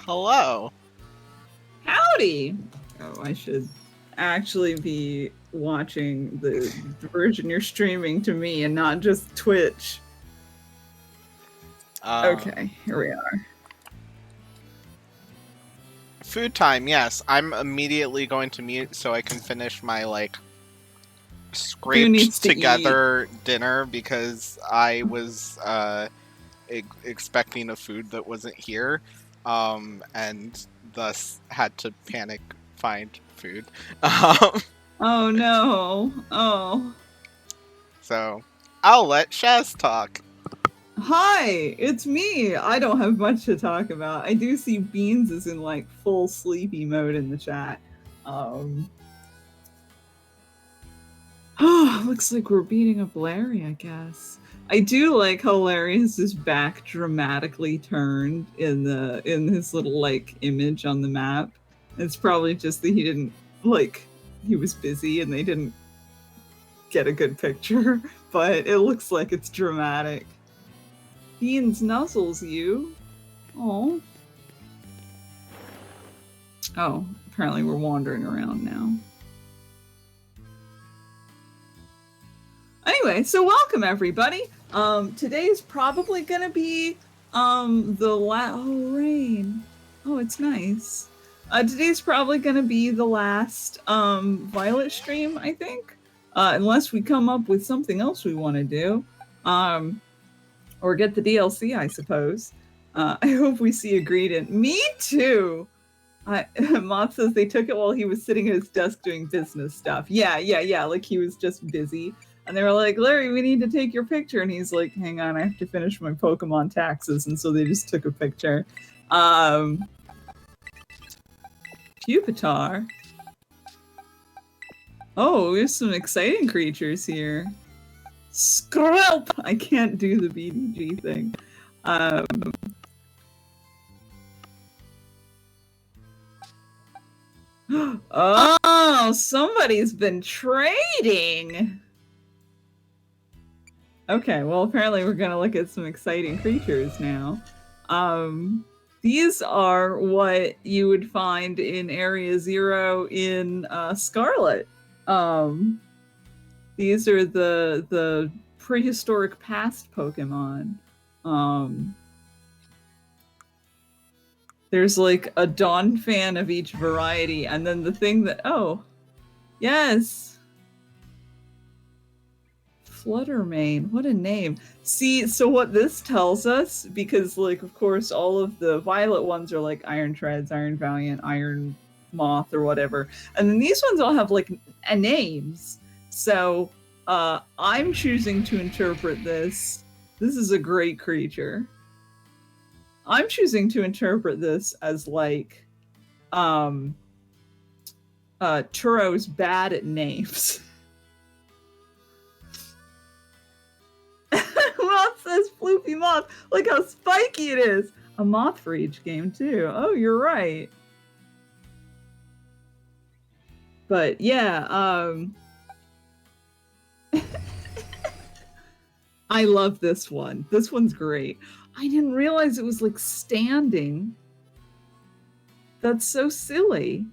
Hello. Howdy! Oh, I should actually be watching the version you're streaming to me and not just Twitch. Okay, here we are. Food time, yes. I'm immediately going to mute so I can finish my, scraped together dinner because I was expecting a food that wasn't here, and thus had to panic find food. Oh no. Oh. So, I'll let Shaz talk. Hi, it's me. I don't have much to talk about. I do see Beans is in full sleepy mode in the chat. Looks like we're beating up Larry, I guess. I do like how Larry has his back dramatically turned in his little image on the map. It's probably just that he didn't he was busy and they didn't get a good picture, but it looks like it's dramatic. Beans nuzzles you. Oh. Oh, apparently we're wandering around now. Anyway, so welcome everybody. Today's probably gonna be rain. Oh, it's nice. Today's probably gonna be the last Violet stream, I think. Unless we come up with something else we want to do. Or get the DLC, I suppose. I hope we see a greeting. Me too! Moth says they took it while he was sitting at his desk doing business stuff. Yeah, like he was just busy. And they were like, Larry, we need to take your picture. And he's like, hang on, I have to finish my Pokemon taxes. And so they just took a picture. Pupitar. Oh, there's some exciting creatures here. Skrelp! I can't do the BDG thing. Oh, somebody's been trading! Okay, well, apparently we're gonna look at some exciting creatures now. These are what you would find in Area 0 in Scarlet. These are the prehistoric past Pokemon. There's like a Dawn fan of each variety, and then the thing that... Oh, yes! Fluttermane, what a name. See, so what this tells us, because of course all of the Violet ones are like Iron Treads, Iron Valiant, Iron Moth, or whatever. And then these ones all have names. So I'm choosing to interpret this. This is a great creature. I'm choosing to interpret this as Turo's bad at names. Moth says Floopy Moth. Look how spiky it is. A moth for each game too. Oh, you're right. But yeah, I love this one. This one's great. I didn't realize it was standing. That's so silly.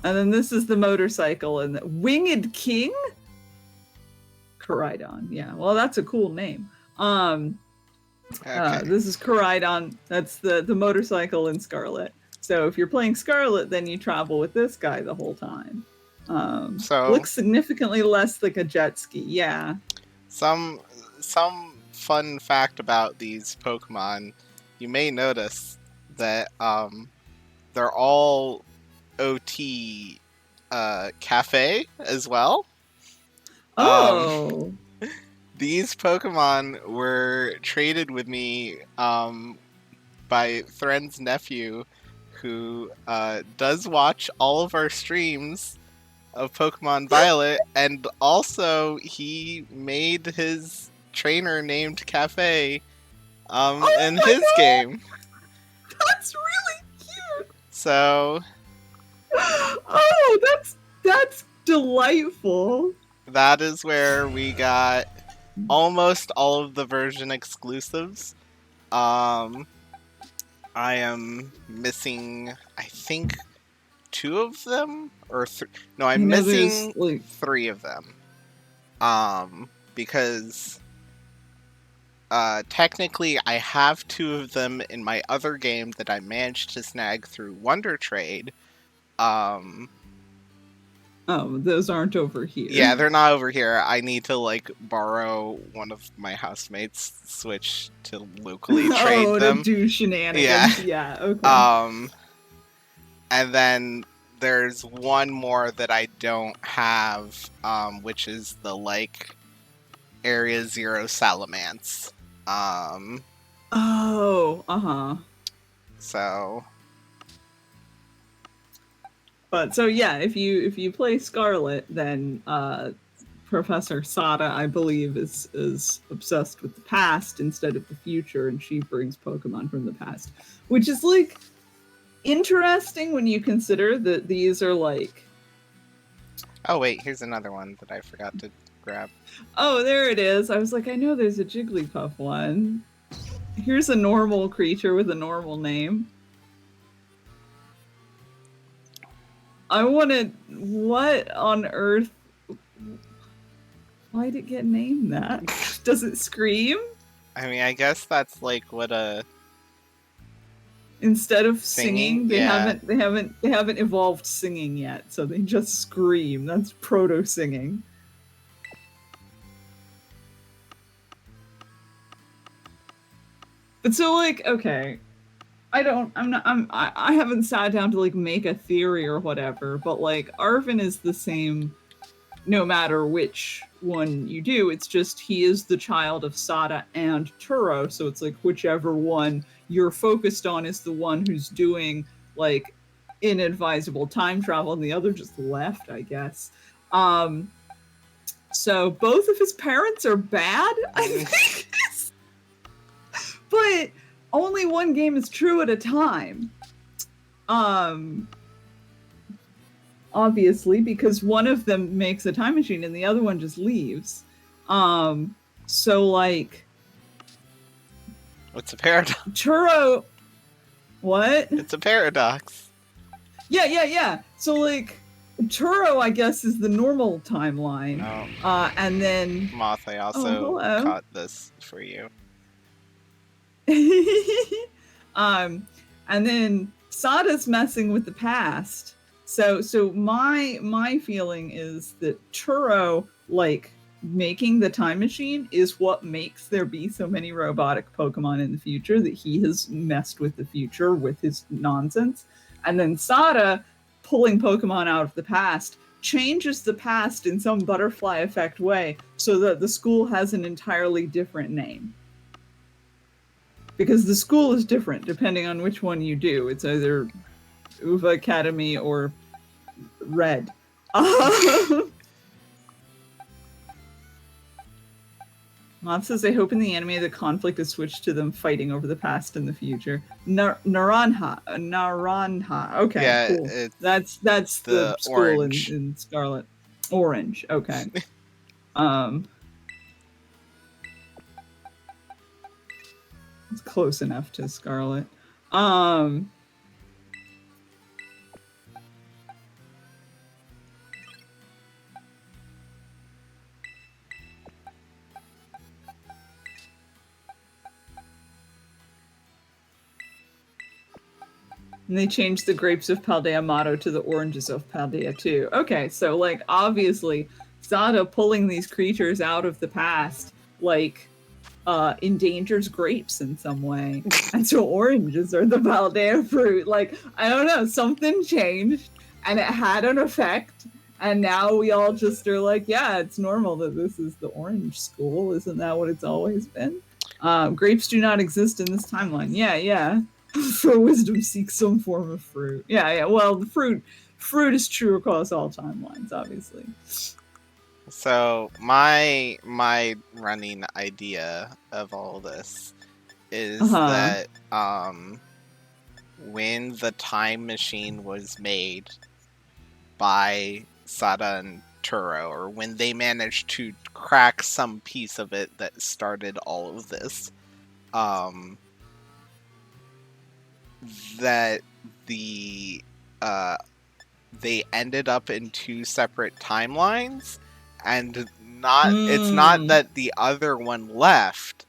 And then this is the motorcycle and the Winged King? Koraidon. Yeah, well, that's a cool name. Okay. This is Koraidon. That's the motorcycle in Scarlet. So if you're playing Scarlet, then you travel with this guy the whole time. So looks significantly less like a jet ski. Yeah. Some fun fact about these Pokemon, you may notice that they're all OT cafe as well. Oh. These Pokemon were traded with me by Thren's nephew, who does watch all of our streams of Pokemon Violet, and also he made his trainer named Cafe in his game. That's really cute. So Oh, that's delightful. that is where we got almost all of the version exclusives. Um, I am missing, I think, two of them, or no, You I'm know, there's missing like, three of them. Because technically I have two of them in my other game that I managed to snag through Wonder Trade. Um, oh, those aren't over yeah, here. they're not over here. I need to like borrow one of my housemates' Switch to locally trade Oh, to them. do Yeah. shenanigans. Yeah, okay. Um, and then there's one more that I don't have, which is the like Area Zero Salamance. Um, Oh, uh-huh. so But so yeah, if you play Scarlet, then Professor Sada, I believe, is obsessed with the past instead of the future, and she brings Pokemon from the past, which is like interesting when you consider that these are like, oh wait, here's another one that I forgot to grab. oh, there it is. I was like, I know there's a Jigglypuff one. Here's a normal creature with a normal name. I wanted, what on earth? Why'd it get named that? Does it scream? I mean, I guess that's like what a Instead of singing. singing, they Yeah. haven't evolved singing yet, so they just scream. That's proto singing. But so like, okay, I don't, I'm not, I haven't sat down to like make a theory or whatever, but like Arvin is the same no matter which one you do. It's just he is the child of Sada and Turo, so it's like whichever one you're focused on is the one who's doing like inadvisable time travel, and the other just left, I guess. Um, so both of his parents are bad, I think, but only one game is true at a time. Um, Obviously, because one of them makes a time machine and the other one just leaves. So like It's a paradox. Churro, what? It's a paradox. Yeah. So like Churro, I guess, is the normal timeline. Oh, And then Moth, I oh, also hello. caught this for you. And then Sada's messing with the past. So my feeling is that Turo, like making the time machine, is what makes there be so many robotic Pokemon in the future, that he has messed with the future with his nonsense. And then Sada pulling Pokemon out of the past changes the past in some butterfly effect way so that the school has an entirely different name. Because the school is different depending on which one you do. It's either Uva Academy or Red. Moth says, I hope in the anime the conflict is switched to them fighting over the past and the future. Naranja. Okay, Yeah, cool. it's That's the the school orange. in Scarlet. Orange. Okay. um, it's close enough to Scarlet. And they changed the grapes of Paldea motto to the oranges of Paldea too. Okay, so like obviously Sada pulling these creatures out of the past like endangers grapes in some way. And so oranges are the Paldea fruit. Like, I don't know, something changed and it had an effect. And now we all just are like, yeah, it's normal that this is the orange school. Isn't that what it's always been? Grapes do not exist in this timeline. Yeah. For wisdom, seek some form of fruit. Yeah. Well, the fruit is true across all timelines, obviously. So my running idea of all this is Uh-huh. that when the time machine was made by Sada and Turo, or when they managed to crack some piece of it that started all of this, that the they ended up in two separate timelines, and it's not that the other one left,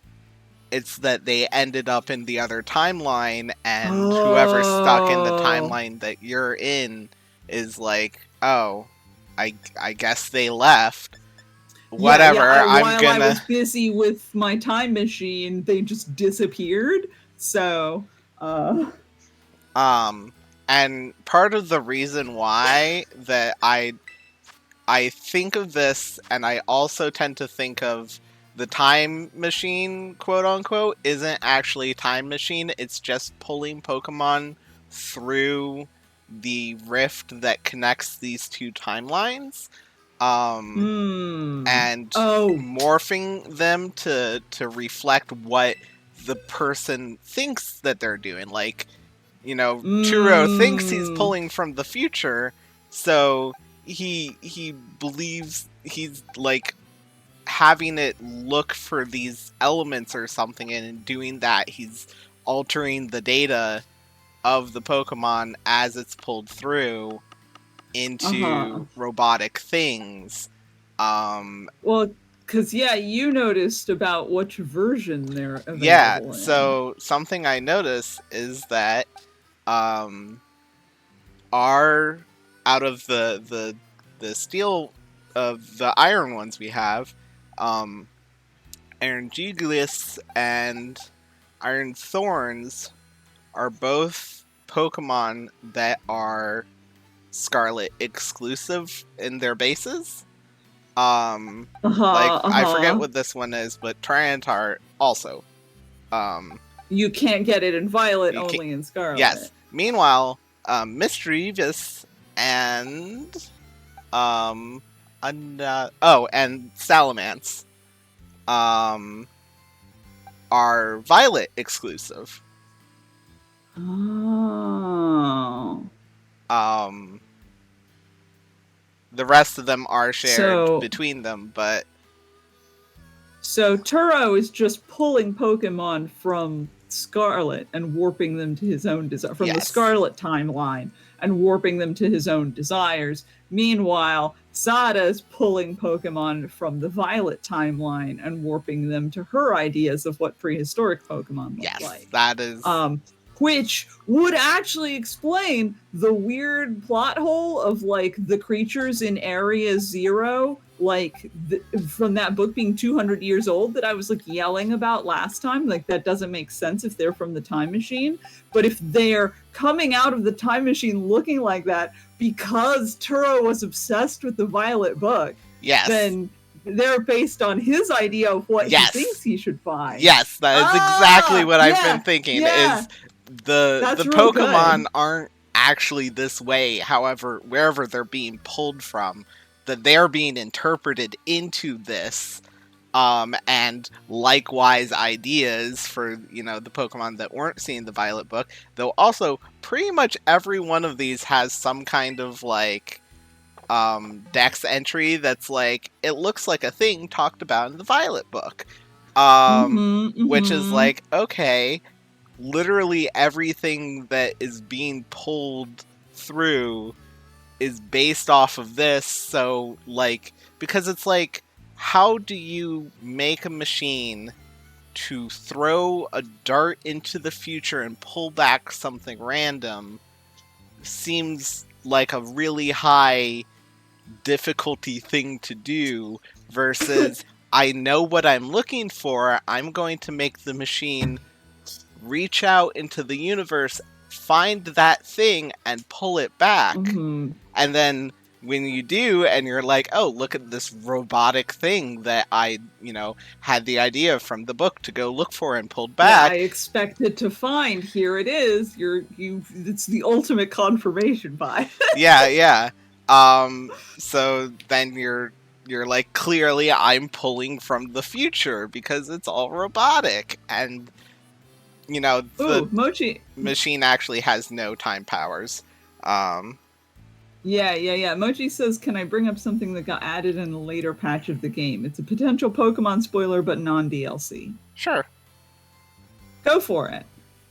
it's that they ended up in the other timeline, and whoever's stuck in the timeline that you're in is like, oh, I guess they left. Whatever, while I was busy with my time machine, they just disappeared. So, and part of the reason why that I think of this, and I also tend to think of the time machine, quote unquote, isn't actually a time machine. It's just pulling Pokemon through the rift that connects these two timelines. And morphing them to reflect what the person thinks that they're doing. Like, Turo thinks he's pulling from the future, so he believes he's like having it look for these elements or something, and in doing that he's altering the data of the Pokemon as it's pulled through into robotic things. Well, because you noticed about which version they're available in. So something I noticed is that out of the steel of the iron ones we have, Iron Giglius and Iron Thorns are both Pokemon that are Scarlet exclusive in their bases. I forget what this one is, but Tyranitar also. You can't get it in Violet, only in Scarlet. Yes. Meanwhile, Mischievous and and Salamence are Violet exclusive. Oh. The rest of them are shared between them, but so Turo is just pulling Pokemon from Scarlet and warping them to his own desire from the Scarlet timeline and warping them to his own desires. Meanwhile, Sada is pulling Pokemon from the Violet timeline and warping them to her ideas of what prehistoric Pokemon look like. Yes, that is. Which would actually explain the weird plot hole of like the creatures in Area Zero, like from that book being 200 years old that I was like yelling about last time. Like that doesn't make sense if they're from the time machine. But if they're coming out of the time machine looking like that because Turo was obsessed with the Violet book, then they're based on his idea of what he thinks he should find. Yes, that is exactly what I've been thinking. Is the Pokemon aren't actually this way. However, wherever they're being pulled from, that they're being interpreted into this, and likewise ideas for the Pokemon that weren't seeing the Violet book. Though also, pretty much every one of these has some kind of like Dex entry that's like it looks like a thing talked about in the Violet book, which is like okay. Literally everything that is being pulled through is based off of this. So like, because it's like, how do you make a machine to throw a dart into the future and pull back something random? Seems like a really high difficulty thing to do versus I know what I'm looking for. I'm going to make the machine reach out into the universe, find that thing, and pull it back. And then when you do, and you're like, oh, look at this robotic thing that I, had the idea from the book to go look for and pulled back. I expected to find. Here it is. It's the ultimate confirmation bias. Yeah. So then you're like, clearly I'm pulling from the future because it's all robotic. And you know, the Ooh, Mochi. machine actually has no time powers. Um, Yeah. Mochi says, can I bring up something that got added in a later patch of the game? It's a potential Pokemon spoiler, but non-DLC. sure. Go for it.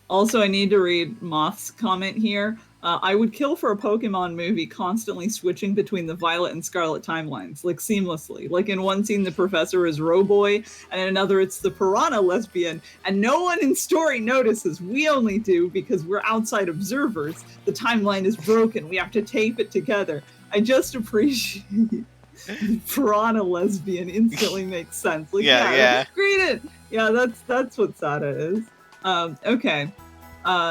Also, I need to read Moth's comment here. I would kill for a Pokemon movie constantly switching between the Violet and Scarlet timelines, like seamlessly. Like in one scene, the professor is Roboy, and in another, it's the Piranha lesbian, and no one in story notices. We only do because we're outside observers. The timeline is broken. We have to tape it together. I just appreciate the Piranha lesbian instantly makes sense. Like, Yeah. read it. Yeah, that's what Sada is. Okay.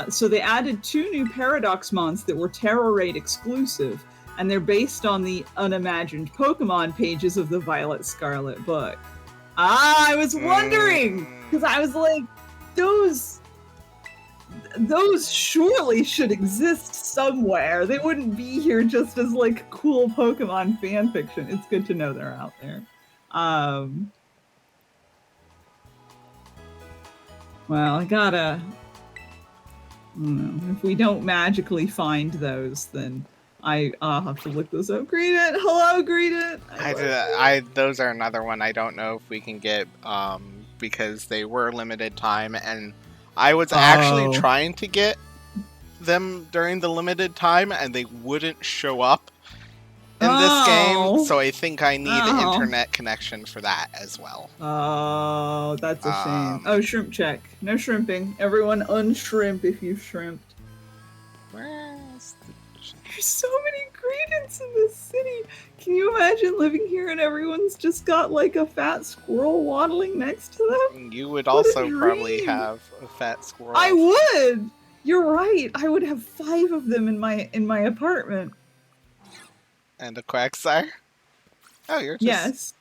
So they added 2 new Paradox Mons that were Terror Raid exclusive, and they're based on the unimagined Pokemon pages of the Violet Scarlet book. I was wondering, because I was like, those surely should exist somewhere. They wouldn't be here just as like cool Pokemon fan fiction. It's good to know they're out there. Well, I gotta. I don't know. If we don't magically find those, then I'll have to look those up. Greet it. Hello, greet it. Those are another one I don't know if we can get because they were limited time, and I was actually trying to get them during the limited time, and they wouldn't show up in this game. So I think I need an internet connection for that as well. Oh, that's a shame. Oh, shrimp check. No shrimping. Everyone unshrimp if you've shrimped. There's so many ingredients in this city. Can you imagine living here and everyone's just got like a fat squirrel waddling next to them? You would also probably have a fat squirrel. I would. You're right. I would have 5 of them in my apartment. And a Quagsire? Oh, you're just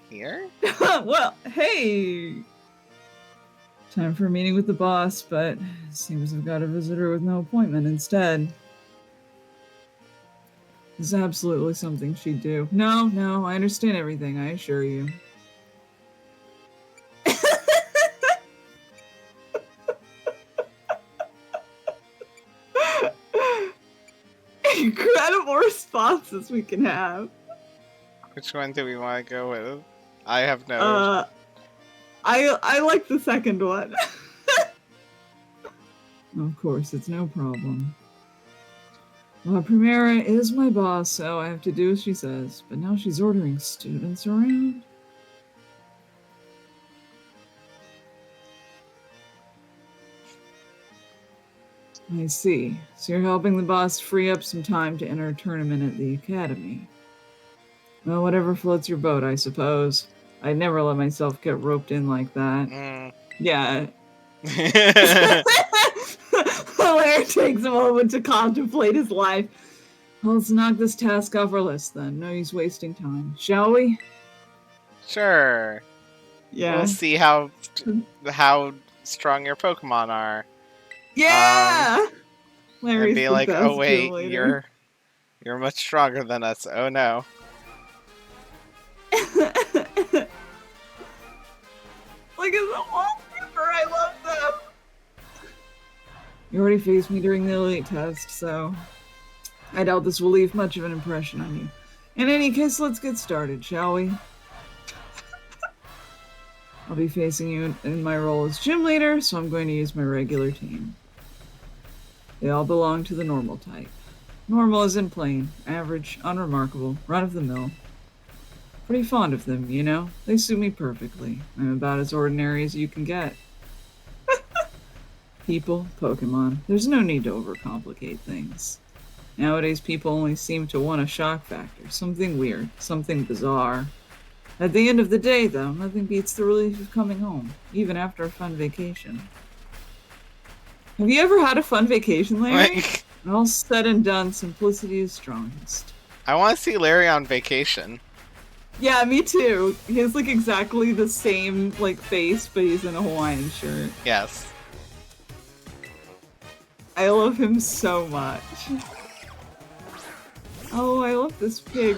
here? Well, hey! Time for a meeting with the boss, but it seems I've got a visitor with no appointment instead. This is absolutely something she'd do. No, I understand everything, I assure you. Incredible responses we can have. Which one do we want to go with? I have no. I like the second one. Of course, it's no problem. Well, Primera is my boss, so I have to do as she says. But now she's ordering students around. I see. So you're helping the boss free up some time to enter a tournament at the academy. Well, whatever floats your boat, I suppose. I'd never let myself get roped in like that. Yeah. Hilaire takes a moment to contemplate his life. Well, let's knock this task off our list then. No use wasting time. Shall we? Sure. Yeah. We'll see how strong your Pokemon are. Yeah! And be like, oh wait, you're much stronger than us. Oh no. Look at the wallpaper, I love them! You already faced me during the elite test, so I doubt this will leave much of an impression on you. In any case, let's get started, shall we? I'll be facing you in my role as gym leader, so I'm going to use my regular team. They all belong to the normal type. Normal as in plain, average, unremarkable, run-of-the-mill. Pretty fond of them, you know? They suit me perfectly. I'm about as ordinary as you can get. People, Pokemon, there's no need to overcomplicate things. Nowadays, people only seem to want a shock factor, something weird, something bizarre. At the end of the day, though, nothing beats the relief of coming home, even after a fun vacation. Have you ever had a fun vacation, Larry? All said and done, simplicity is strongest. I want to see Larry on vacation. Yeah, me too. He has like exactly the same like face, but he's in a Hawaiian shirt. Yes. I love him so much. Oh, I love this pig.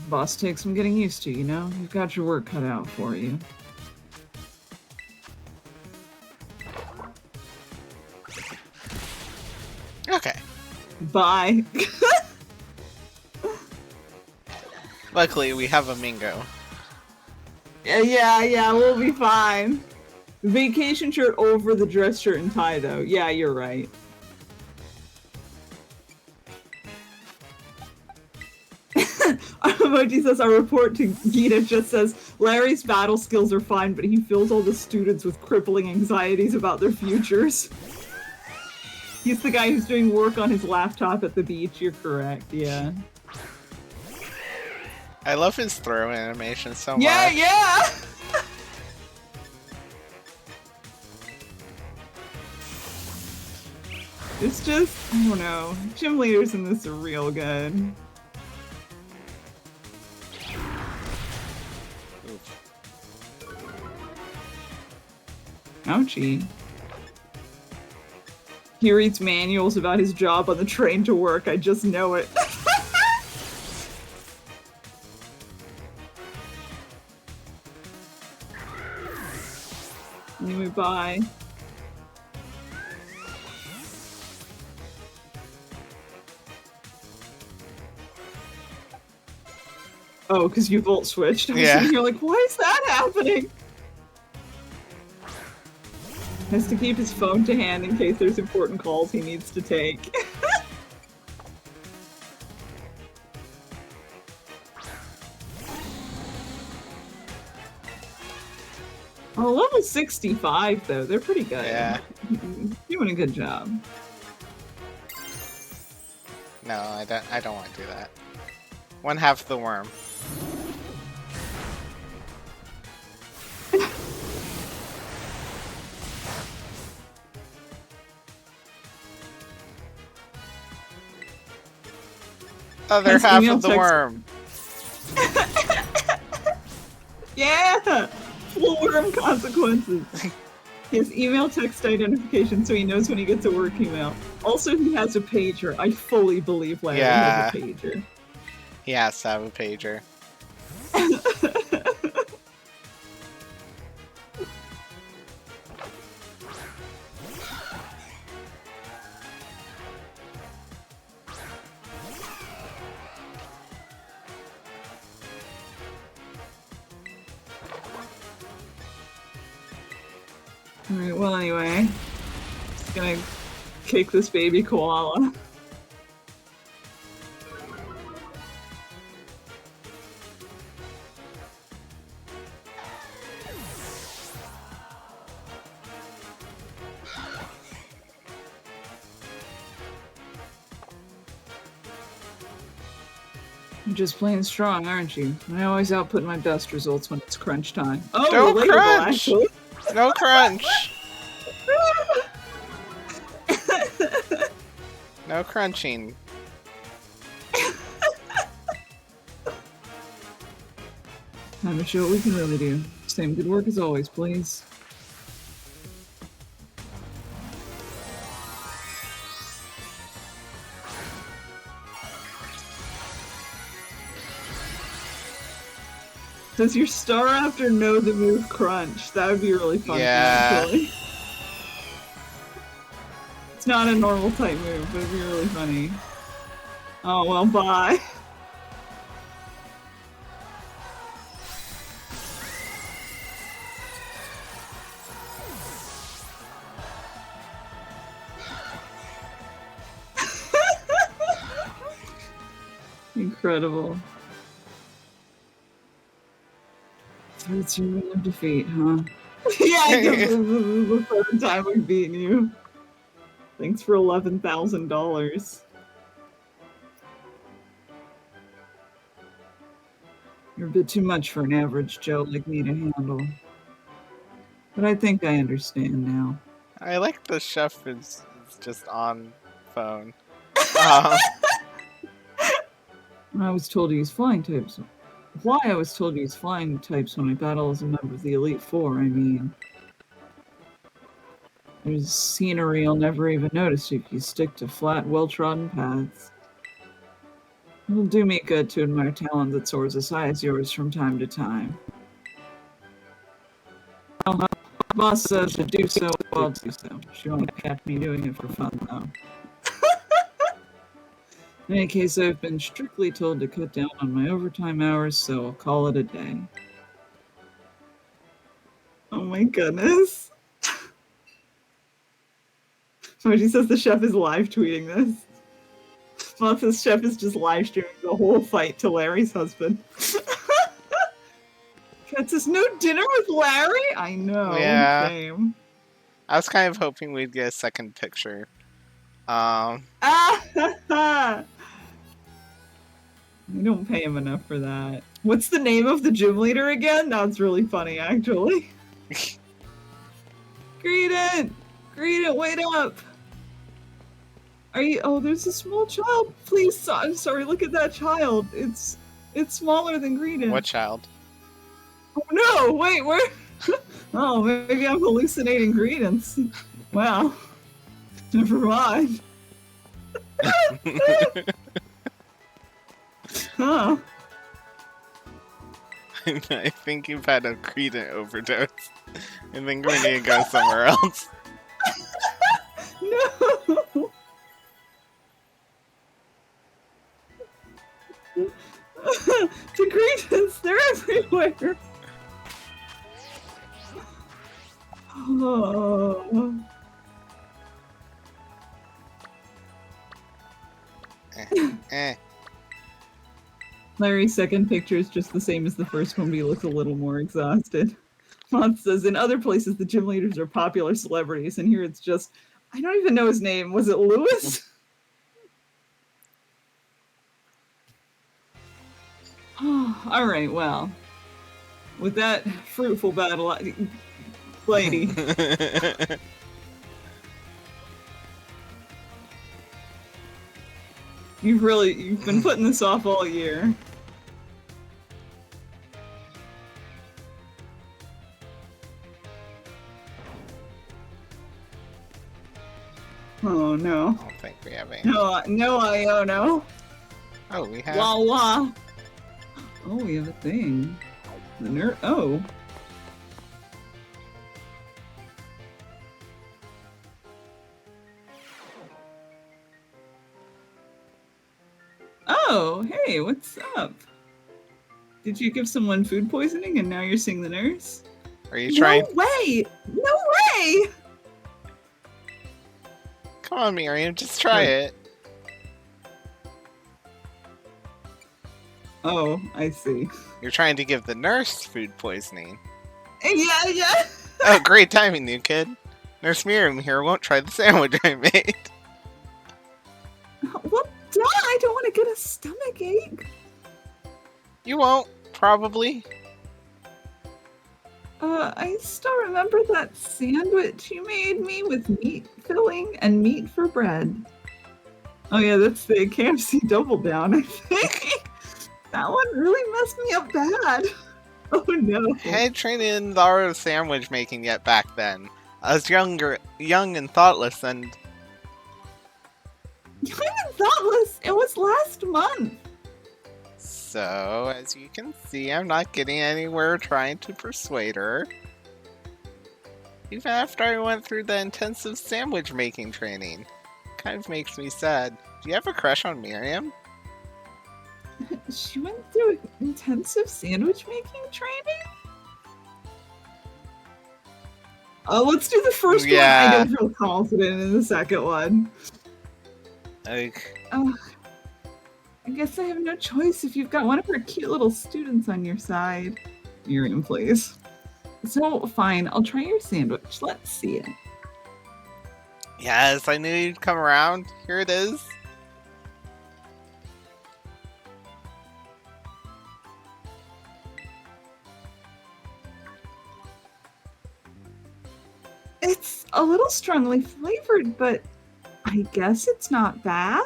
Boss takes some getting used to, you know? You've got your work cut out for you. Okay. Bye. Luckily, we have a Mingo. Yeah, we'll be fine. Vacation shirt over the dress shirt and tie, though. Yeah, you're right. Emoji says, our report to Gita just says, Larry's battle skills are fine, but he fills all the students with crippling anxieties about their futures. He's the guy who's doing work on his laptop at the beach. You're correct, yeah. I love his throw animation so much. Yeah! It's just, I don't know. Gym leaders in this are real good. Ouchie. He reads manuals about his job on the train to work. I just know it. Anyway, bye. Oh, because you volt switched. Yeah. You're like, why is that happening? Has to keep his phone to hand in case there's important calls he needs to take. Oh, level 65 though, they're pretty good. Yeah. Doing a good job. No, I don't want to do that. One half the worm. Other His half email of the text- worm. Yeah! Full worm consequences. His email text identification so he knows when he gets a work email. Also, he has a pager. I fully believe Larry has a pager. He has to have a pager. Alright, well anyway. Just gonna kick this baby koala. You're just plain strong, aren't you? I always output my best results when it's crunch time. Oh, Don't relatable, crunch! actually. No crunch! No crunching. Time to show what we can really do. Same good work as always, please. Does your Star Raptor know the move Crunch? That would be really fun. Yeah. Actually. It's not a normal type move, but it'd be really funny. Oh well, bye. Incredible. So it's your win of defeat, huh? Yeah, I guess this is the third time we've beaten you. Thanks for $11,000. You're a bit too much for an average Joe like me to handle. But I think I understand now. I like the chef is just on phone. I was told to use flying types. Why I was told to use flying types when I battle as a member of the Elite Four, I mean. There's scenery you'll never even notice if you stick to flat, well-trodden paths. It'll do me good to admire talent that soars as high as yours from time to time. Well, my boss says to do so, I'll do so. She won't catch me doing it for fun, though. In any case, I've been strictly told to cut down on my overtime hours, so I'll call it a day. Oh my goodness. She says the chef is live tweeting this. Well, this chef is just live streaming the whole fight to Larry's husband. Cat says, no dinner with Larry? I know. Yeah. Shame. I was kind of hoping we'd get a second picture. We don't pay him enough for that. What's the name of the gym leader again? That's really funny, actually. Greedent! Greedent, wait up! Are you? Oh, there's a small child. Please, I'm sorry. Look at that child. It's smaller than Greedent. What child? Oh no! Wait, where? Oh, maybe I'm hallucinating Greedents. Wow. Never mind. Huh. I think you've had a Credent overdose. I think we need to go somewhere else. No. The Cretans, they're everywhere. Oh. Eh. Larry's second picture is just the same as the first one, but he looks a little more exhausted. Mont says, in other places, the gym leaders are popular celebrities, and here it's just, I don't even know his name. Was it Lewis? Oh, all right, well, with that fruitful battle, lady. You've been putting this off all year. Oh no. I don't think we have any. No, Iono. Oh, we have. Wah wah. Oh, we have a thing. The nerd. Oh. Oh, hey, what's up? Did you give someone food poisoning and now you're seeing the nurse? Are you trying? No way! No way! Come on, Miriam, just try it. Oh, I see. You're trying to give the nurse food poisoning. Yeah. Oh, great timing, new kid. Nurse Miriam here won't try the sandwich I made. Well, duh, I don't want to get a stomach ache. You won't, probably. I still remember that sandwich you made me with meat filling and meat for bread. Oh yeah, that's the KFC Double Down, I think. That one really messed me up bad. Oh no. I had trained in the art of sandwich making yet back then. I was young and thoughtless, and Young and thoughtless. It was last month. so, as you can see, I'm not getting anywhere trying to persuade her. Even after I went through the intensive sandwich making training. Kind of makes me sad. Do you have a crush on Miriam? She went through intensive sandwich making training? Oh, let's do the first one. I don't feel confident in the second one. Oh, I guess I have no choice if you've got one of her cute little students on your side. Miriam, please. So, fine, I'll try your sandwich. Let's see it. Yes, I knew you'd come around. Here it is. It's a little strongly flavored, but I guess it's not bad.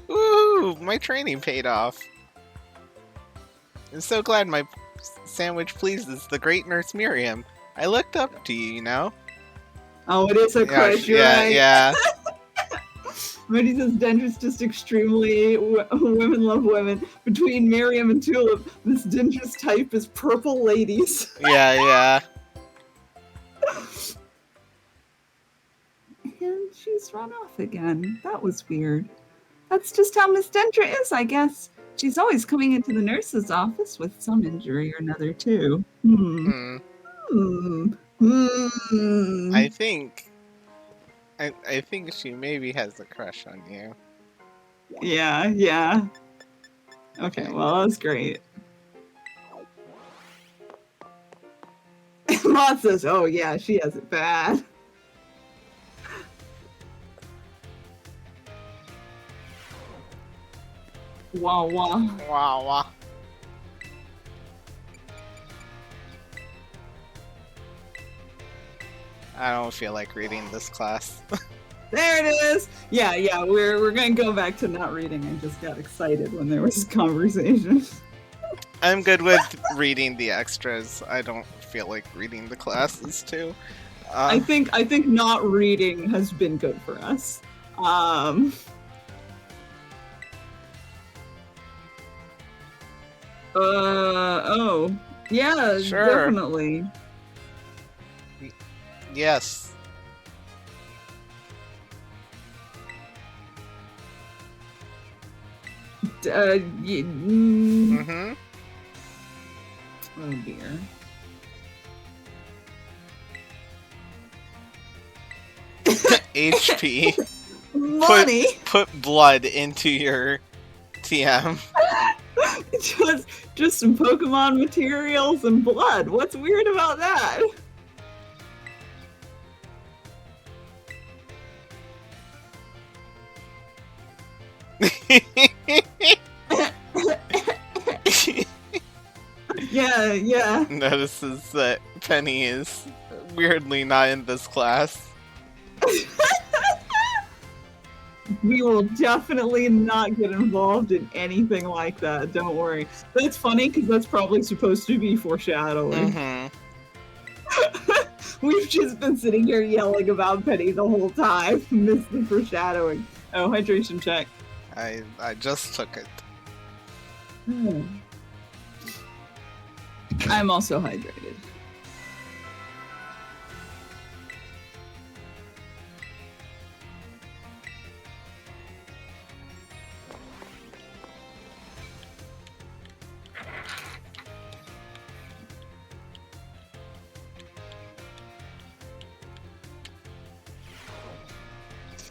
Ooh, my training paid off. I'm so glad my sandwich pleases the great Nurse Miriam. I looked up to you, you know? Oh, it is a crush, you're right. Yeah. Moody says Dendra's just extremely women love women. Between Miriam and Tulip, this Dendra's type is purple ladies. Yeah. And she's run off again. That was weird. That's just how Miss Dendra is, I guess. She's always coming into the nurse's office with some injury or another, too. Hmm. Hmm. Hmm. I think she maybe has a crush on you. Yeah, yeah. Okay, well, that's great. Maud says, oh, yeah, she has it bad. Wah, wah. Wow, wow. I don't feel like reading this class. There it is. Yeah, yeah. We're gonna go back to not reading. I just got excited when there was conversation. I'm good with reading the extras. I don't feel like reading the classes too. I think not reading has been good for us. Oh. Yeah, Sure. definitely. Yes. Mm-hmm. Oh dear. HP. Money. Put blood into your TM. just some Pokemon materials and blood. What's weird about that? Yeah. Notices that Penny is weirdly not in this class. We will definitely not get involved in anything like that. Don't worry. That's funny because that's probably supposed to be foreshadowing. Mm-hmm. We've just been sitting here yelling about Penny the whole time. Missed the foreshadowing. Oh, hydration check. I just took it. I'm also hydrated.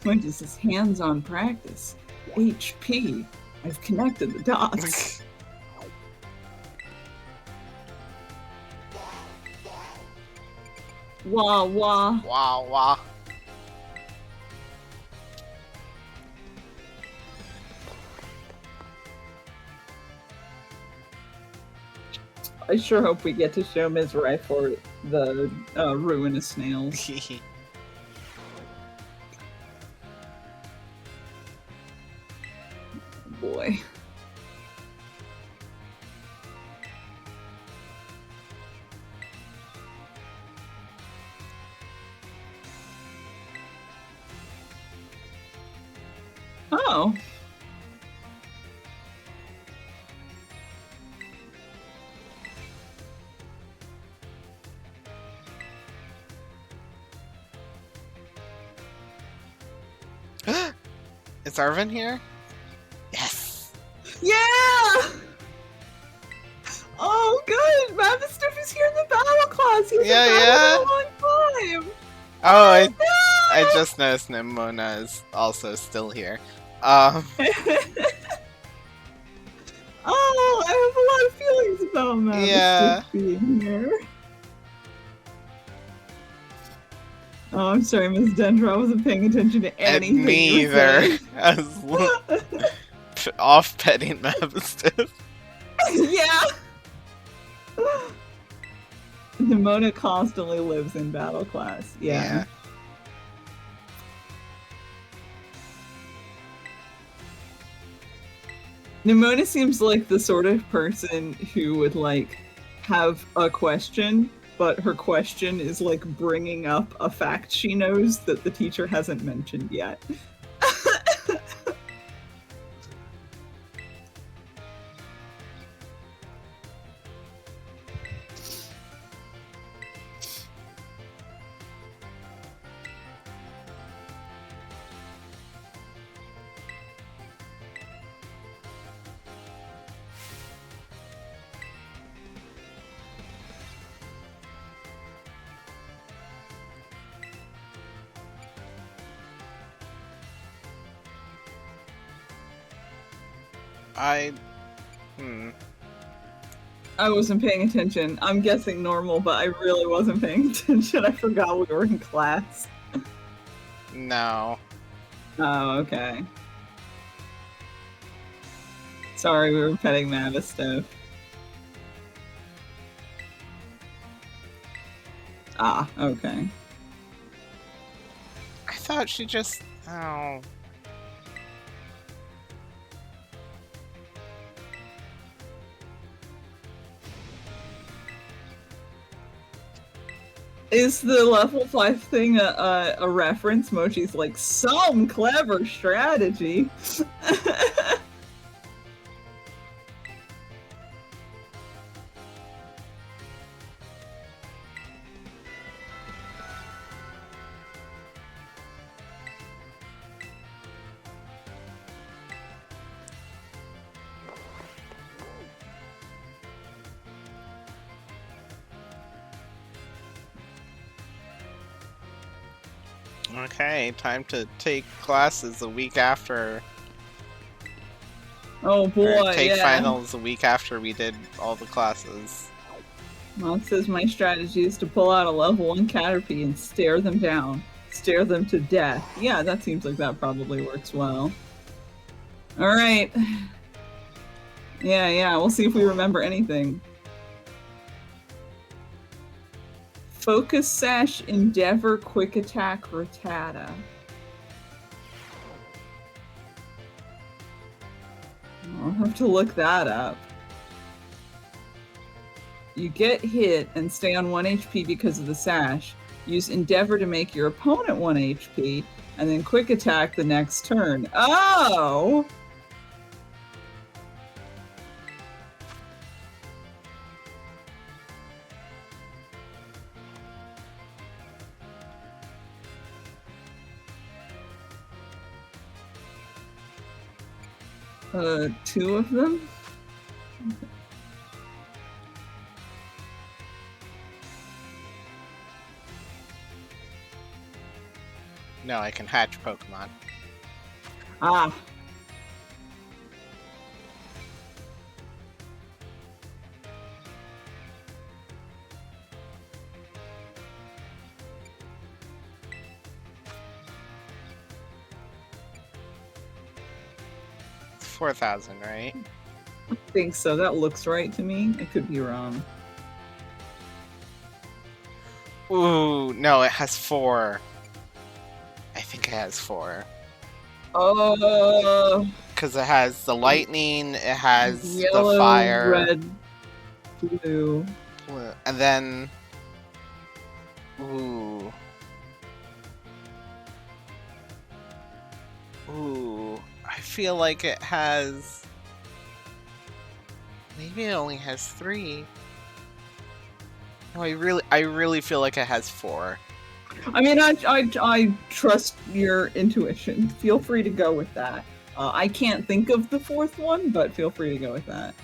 What is this hands-on practice? HP. I've connected the dots. Wah wah. Wow, wow. I sure hope we get to show Ms. for the ruinous snails. Boy. Oh. Is Arvin here? Yes. Yeah! Oh, good! Mavistiff is here in the battle class! He's Yeah, been yeah. for a long time! Oh, no! I just noticed Nimona is also still here. Oh, I have a lot of feelings about Mavistiff Yeah. being here. Oh, I'm sorry, Miss Dendra. I wasn't paying attention to anything Me you were either. I was off petting Mavistiff. Yeah. Nimona constantly lives in battle class. Yeah. Nimona seems like the sort of person who would like have a question, but her question is like bringing up a fact she knows that the teacher hasn't mentioned yet. I wasn't paying attention. I'm guessing normal, but I really wasn't paying attention. I forgot we were in class. No. Oh, okay. Sorry, we were petting Mavis stuff. Ah, okay. I thought she just... Oh. Is the level 5 thing a reference? Mochi's like, some clever strategy. 'Kay, time to take classes a week after. Oh boy, or take yeah. finals a week after we did all the classes. Well, it says my strategy is to pull out a level 1 Caterpie and stare them down. Stare them to death. Yeah, that seems like that probably works well. Alright. Yeah, we'll see if we remember anything. Focus Sash, Endeavor, Quick Attack, Rattata. I'll have to look that up. You get hit and stay on 1 HP because of the Sash. Use Endeavor to make your opponent 1 HP, and then Quick Attack the next turn. Oh! 2 of them? No, I can hatch Pokemon. Ah. It's 4,000, right? I think so. That looks right to me. I could be wrong. Ooh, no, it has 4. I think it has 4. Oh. Because it has the lightning, it has Yellow, the fire. red, blue. And then... Ooh. Ooh. I feel like it has... Maybe it only has 3. No, I really feel like it has 4. I mean, I trust your intuition. Feel free to go with that. I can't think of the 4th one, but feel free to go with that.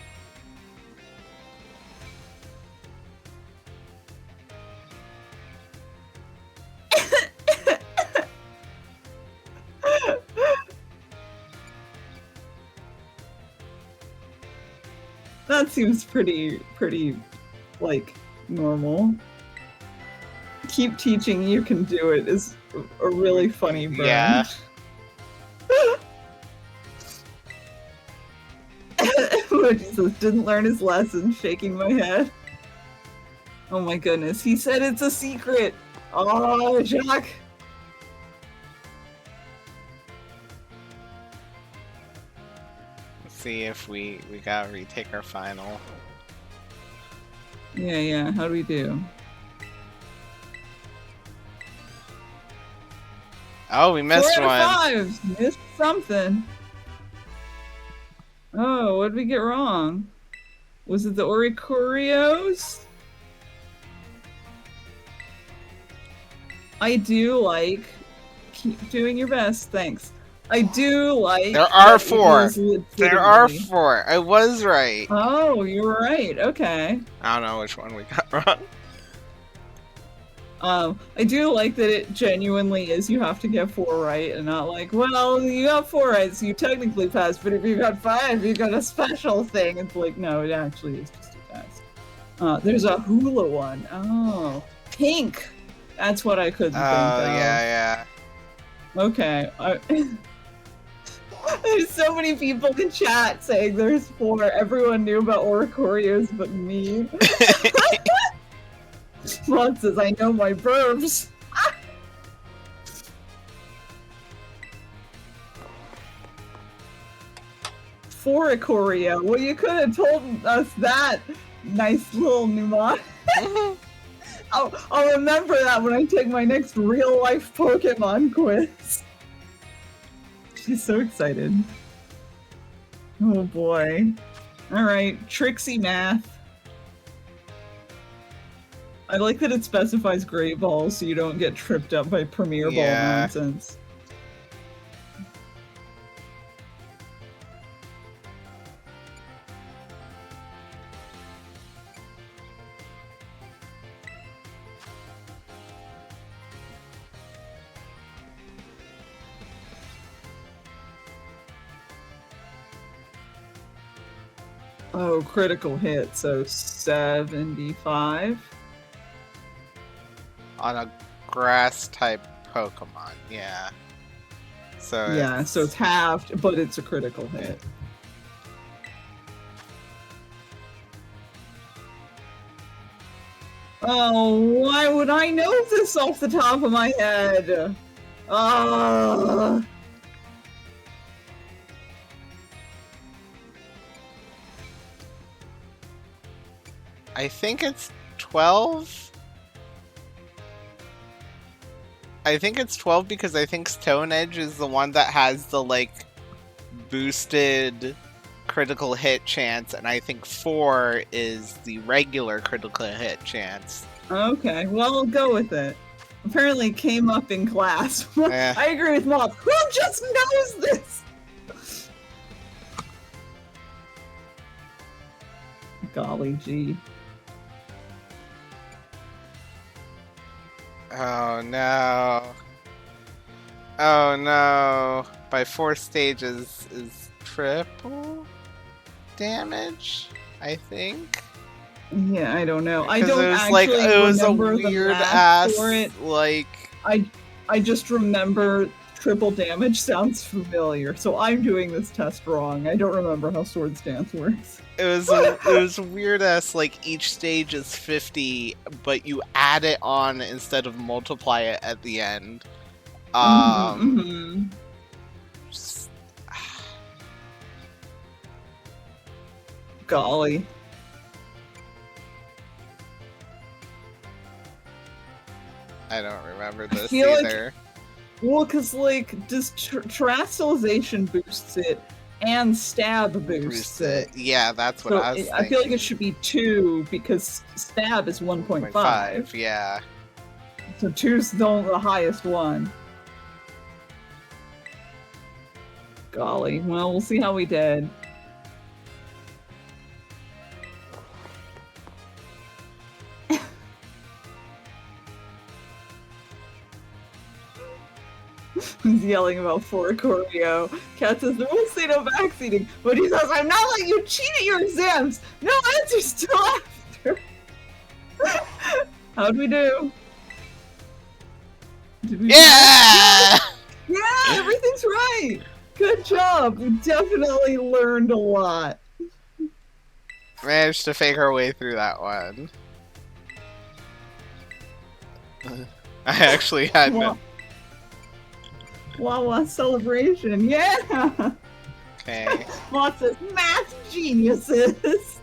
That seems pretty, like, normal. Keep teaching, you can do it is a really funny burn. Yeah. Jesus didn't learn his lesson, shaking my head. Oh my goodness, he said it's a secret! Oh, Jack! Let's see if we gotta retake our final. Yeah, how do we do? Oh, we missed 4 one! out of 5! Missed something. Oh, what did we get wrong? Was it the Oricurios? I do like... Keep doing your best, thanks. I do like... There are that it 4! was There are legitimately- 4! I was right! Oh, you were right, okay. I don't know which one we got wrong. I do like that it genuinely is you have to get 4 right and not like, well, you got 4 right, so you technically passed, but if you got 5, you got a special thing. It's like, no, it actually is just a test. There's a hula one. Oh, pink. That's what I couldn't think Oh, of. yeah. Okay. There's so many people in chat saying there's 4. Everyone knew about oricorios but me. Mod says, I know my verbs. Foricorio. Well, you could have told us that. Nice little mnemonic. I'll remember that when I take my next real life Pokemon quiz. She's so excited. Oh boy. Alright, Trixie Math. I like that it specifies Great Ball so you don't get tripped up by Premier Ball nonsense. Oh, critical hit, so 75. On a grass type Pokemon, yeah. So yeah, so it's halved, but it's a critical hit. Oh, why would I know this off the top of my head? I think it's 12. I think it's 12 because I think Stone Edge is the one that has the like boosted critical hit chance, and I think 4 is the regular critical hit chance. Okay, well, I'll go with it. Apparently it came up in class. I agree with Moth. Who just knows this? Golly gee. Oh no. Oh no. By 4 stages is triple damage, I think. Yeah, I don't know. I Because don't it was actually like it was a remember weird the math ass for it. like I just remember triple damage sounds familiar, so I'm doing this test wrong. I don't remember how Swords Dance works. it was weird ass like each stage is 50, but you add it on instead of multiply it at the end. Just, golly. I don't remember this feel either. Like, well, because, like, does Terrestrialization boosts it, and Stab boosts it. Yeah, that's what so I was thinking. I feel like it should be 2, because Stab is 1.5. Yeah. So 2's the highest one. Golly. Well, we'll see how we did. Who's yelling about Foricorio? Cat says, there will say no backseating. But he says, I'm not letting you cheat at your exams! No answer's still after! How'd we do? Did we yeah! Yeah, everything's right! Good job! We definitely learned a lot. Managed to fake our way through that one. I actually had no... Wawa celebration, yeah! Okay. Lots of math geniuses! This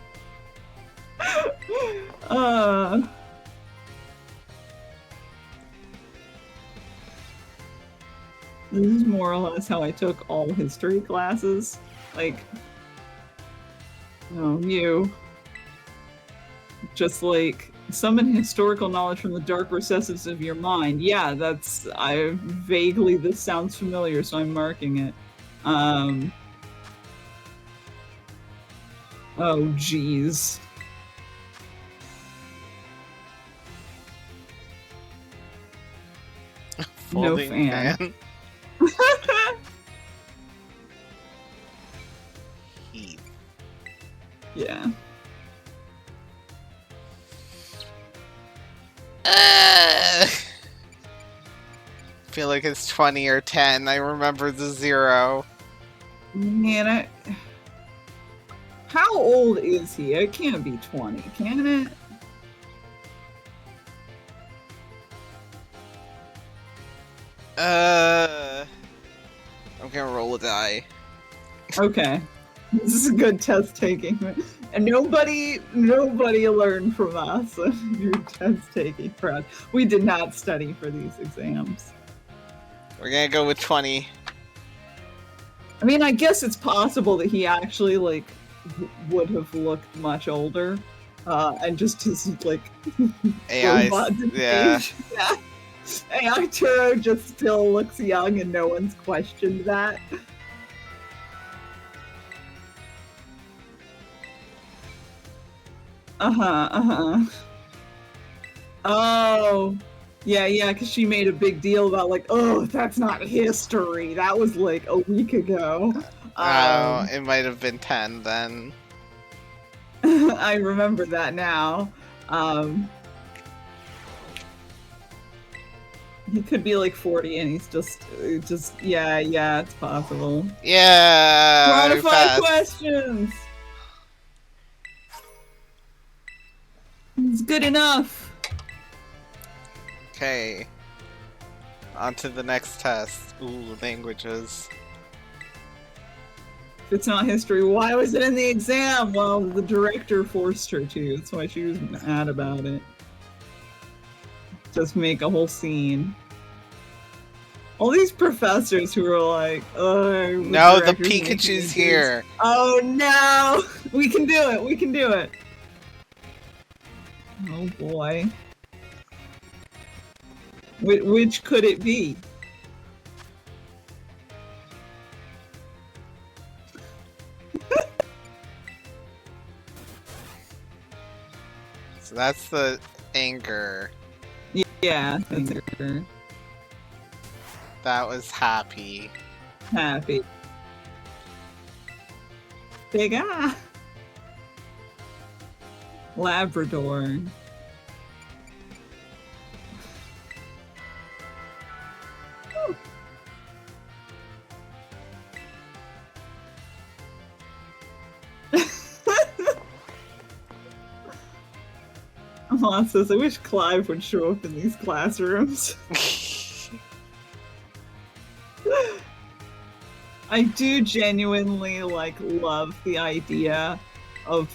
is more or less how I took all history classes. Like, oh, you. Just like, summon historical knowledge from the dark recesses of your mind. Yeah, that's, vaguely, this sounds familiar, so I'm marking it. Oh, jeez. No Folding fan. fan. Heath. Yeah. Feel like it's 20 or 10. I remember the 0. Man, how old is he? It can't be 20, can it? I'm gonna roll a die. Okay. This is a good test taking. And nobody learned from us. Your test taking for us. We did not study for these exams. We're gonna go with 20. I mean, I guess it's possible that he actually like would have looked much older, and just his like AI. robot Yeah. age. Yeah. Hey, Arturo just still looks young, and no one's questioned that. Oh, yeah, because she made a big deal about like, oh, that's not history. That was like a week ago. It might have been 10 then. I remember that now. He could be like 40 and he's just yeah, it's possible. Yeah. 4 out of 5 questions. It's good enough. Okay. On to the next test. Ooh, languages. If it's not history, why was it in the exam? Well, the director forced her to. That's why she was mad about it. Just make a whole scene. All these professors who are like, oh, no, the Pikachu's here. Oh no, we can do it. We can do it. Oh boy. Which could it be? So that's the anger. Yeah, anger. That was happy. Happy. Big eye. Labrador. Alan says, I wish Clive would show up in these classrooms. I do genuinely love the idea of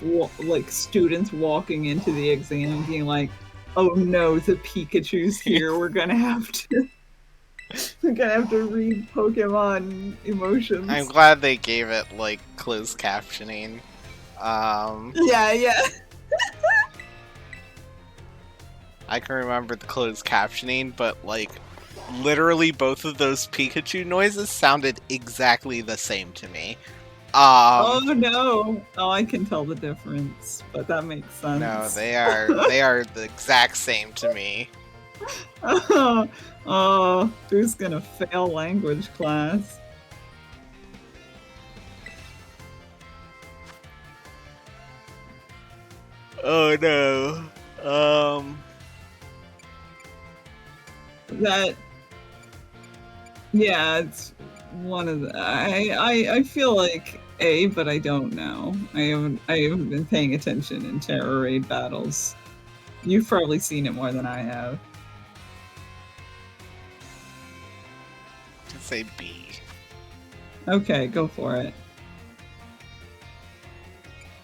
students walking into the exam and being like, "Oh no, the Pikachu's here. We're gonna have to read Pokemon emotions." I'm glad they gave it closed captioning. Yeah. I can remember the closed captioning, but literally both of those Pikachu noises sounded exactly the same to me. Oh no! Oh, I can tell the difference, but that makes sense. No, they are the exact same to me. Oh, who's gonna fail language class? Oh no. Yeah, it's one of the. I feel like A, but I don't know. I haven't been paying attention in Terror Raid battles. You've probably seen it more than I have. Just say B. Okay, go for it.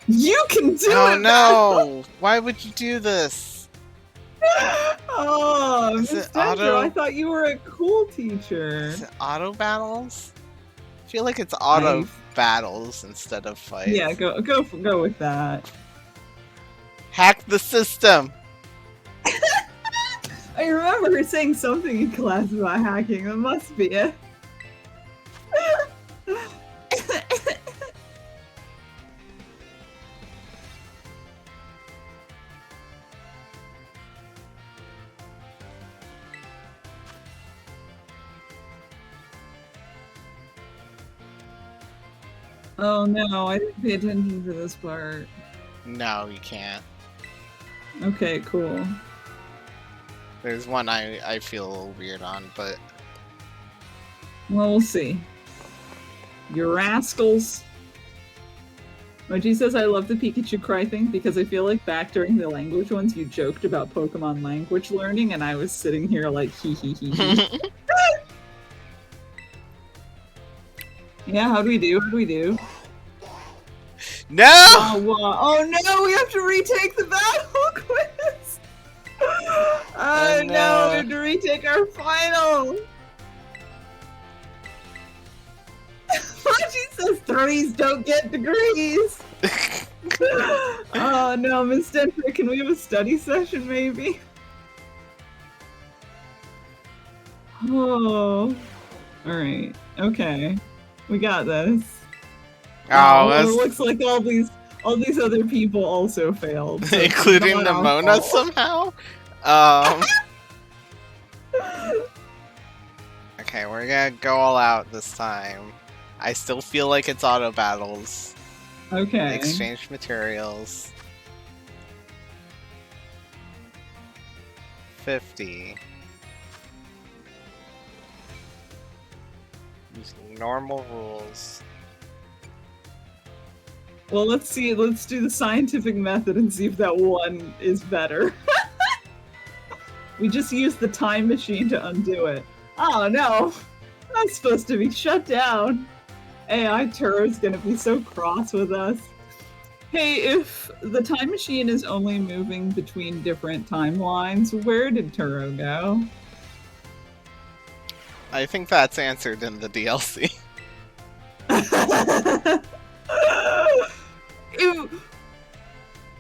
You can do it! Oh no! Why would you do this? Oh, Is Miss it Dendro, auto? I thought you were a cool teacher. Is it auto battles? I feel like it's auto battles instead of fights. Yeah, go with that. Hack the system! I remember her saying something in class about hacking. That must be it. Oh no, I didn't pay attention to this part. No, you can't. Okay, cool. There's one I feel a little weird on, but Well, we'll see. You rascals. Moji says, I love the Pikachu cry thing because I feel like back during the language ones, you joked about Pokemon language learning, and I was sitting here like, hee hee hee hee. Yeah, how do we do? How do we do? no! Oh no, we have to retake the battle quiz! Oh no, we have to retake our final! Moji says threes don't get degrees! Oh no, Miss Denver, can we have a study session maybe? Oh. Alright, okay. We got this. Oh, it looks like all these other people also failed. So including Nimona somehow? Okay, we're gonna go all out this time. I still feel like it's auto battles. Okay. Exchange materials. 50. Using normal rules. Well, let's see. Let's do the scientific method and see if that one is better. We just used the time machine to undo it. Oh no! That's supposed to be shut down. AI Turo's gonna be so cross with us. Hey, if the time machine is only moving between different timelines, where did Turo go? I think that's answered in the DLC.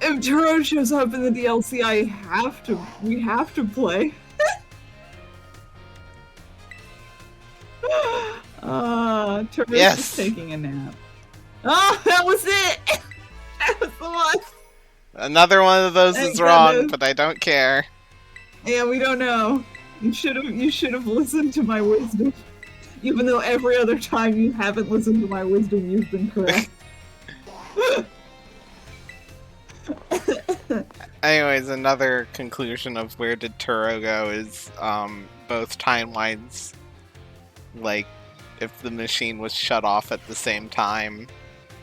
If Turo shows up in the DLC, we have to play. Turo's just taking a nap. Oh, that was it! That was the one! Another one of those is wrong, but I don't care. Yeah, we don't know. You should have listened to my wisdom. Even though every other time you haven't listened to my wisdom, you've been correct. Anyways, another conclusion of where did Turo go is both timelines, like if the machine was shut off at the same time,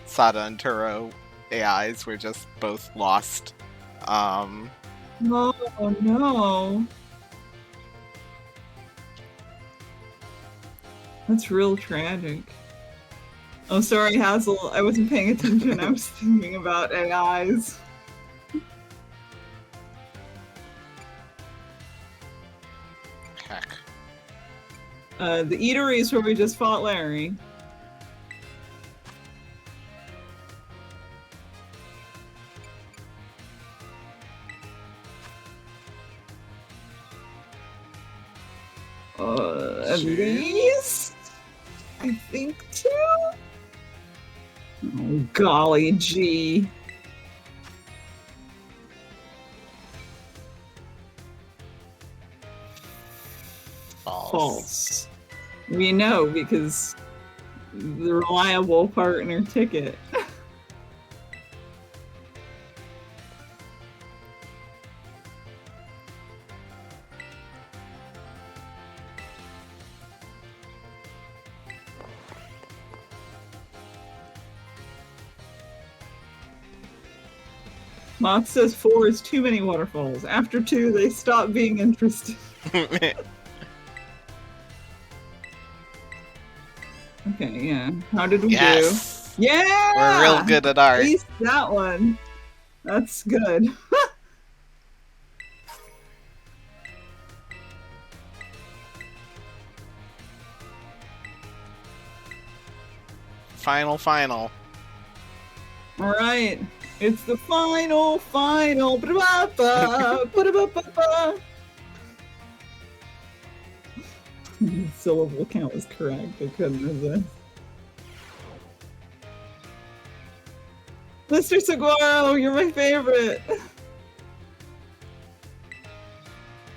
Sada and Turo AIs were just both lost. Oh no. That's real tragic. Oh, sorry, Hazel. I wasn't paying attention. I was thinking about AIs. Heck. The eatery is where we just fought Larry. At least? I think two? Oh, golly gee. False. We know because the reliable partner ticket. Moth says 4 is too many waterfalls. After 2, they stop being interested. Okay, yeah. How did we do? Yeah! We're real good at art. At least that one. That's good. Final. Alright. It's the final. The syllable count was correct. I couldn't resist. Mr. Saguaro, you're my favorite.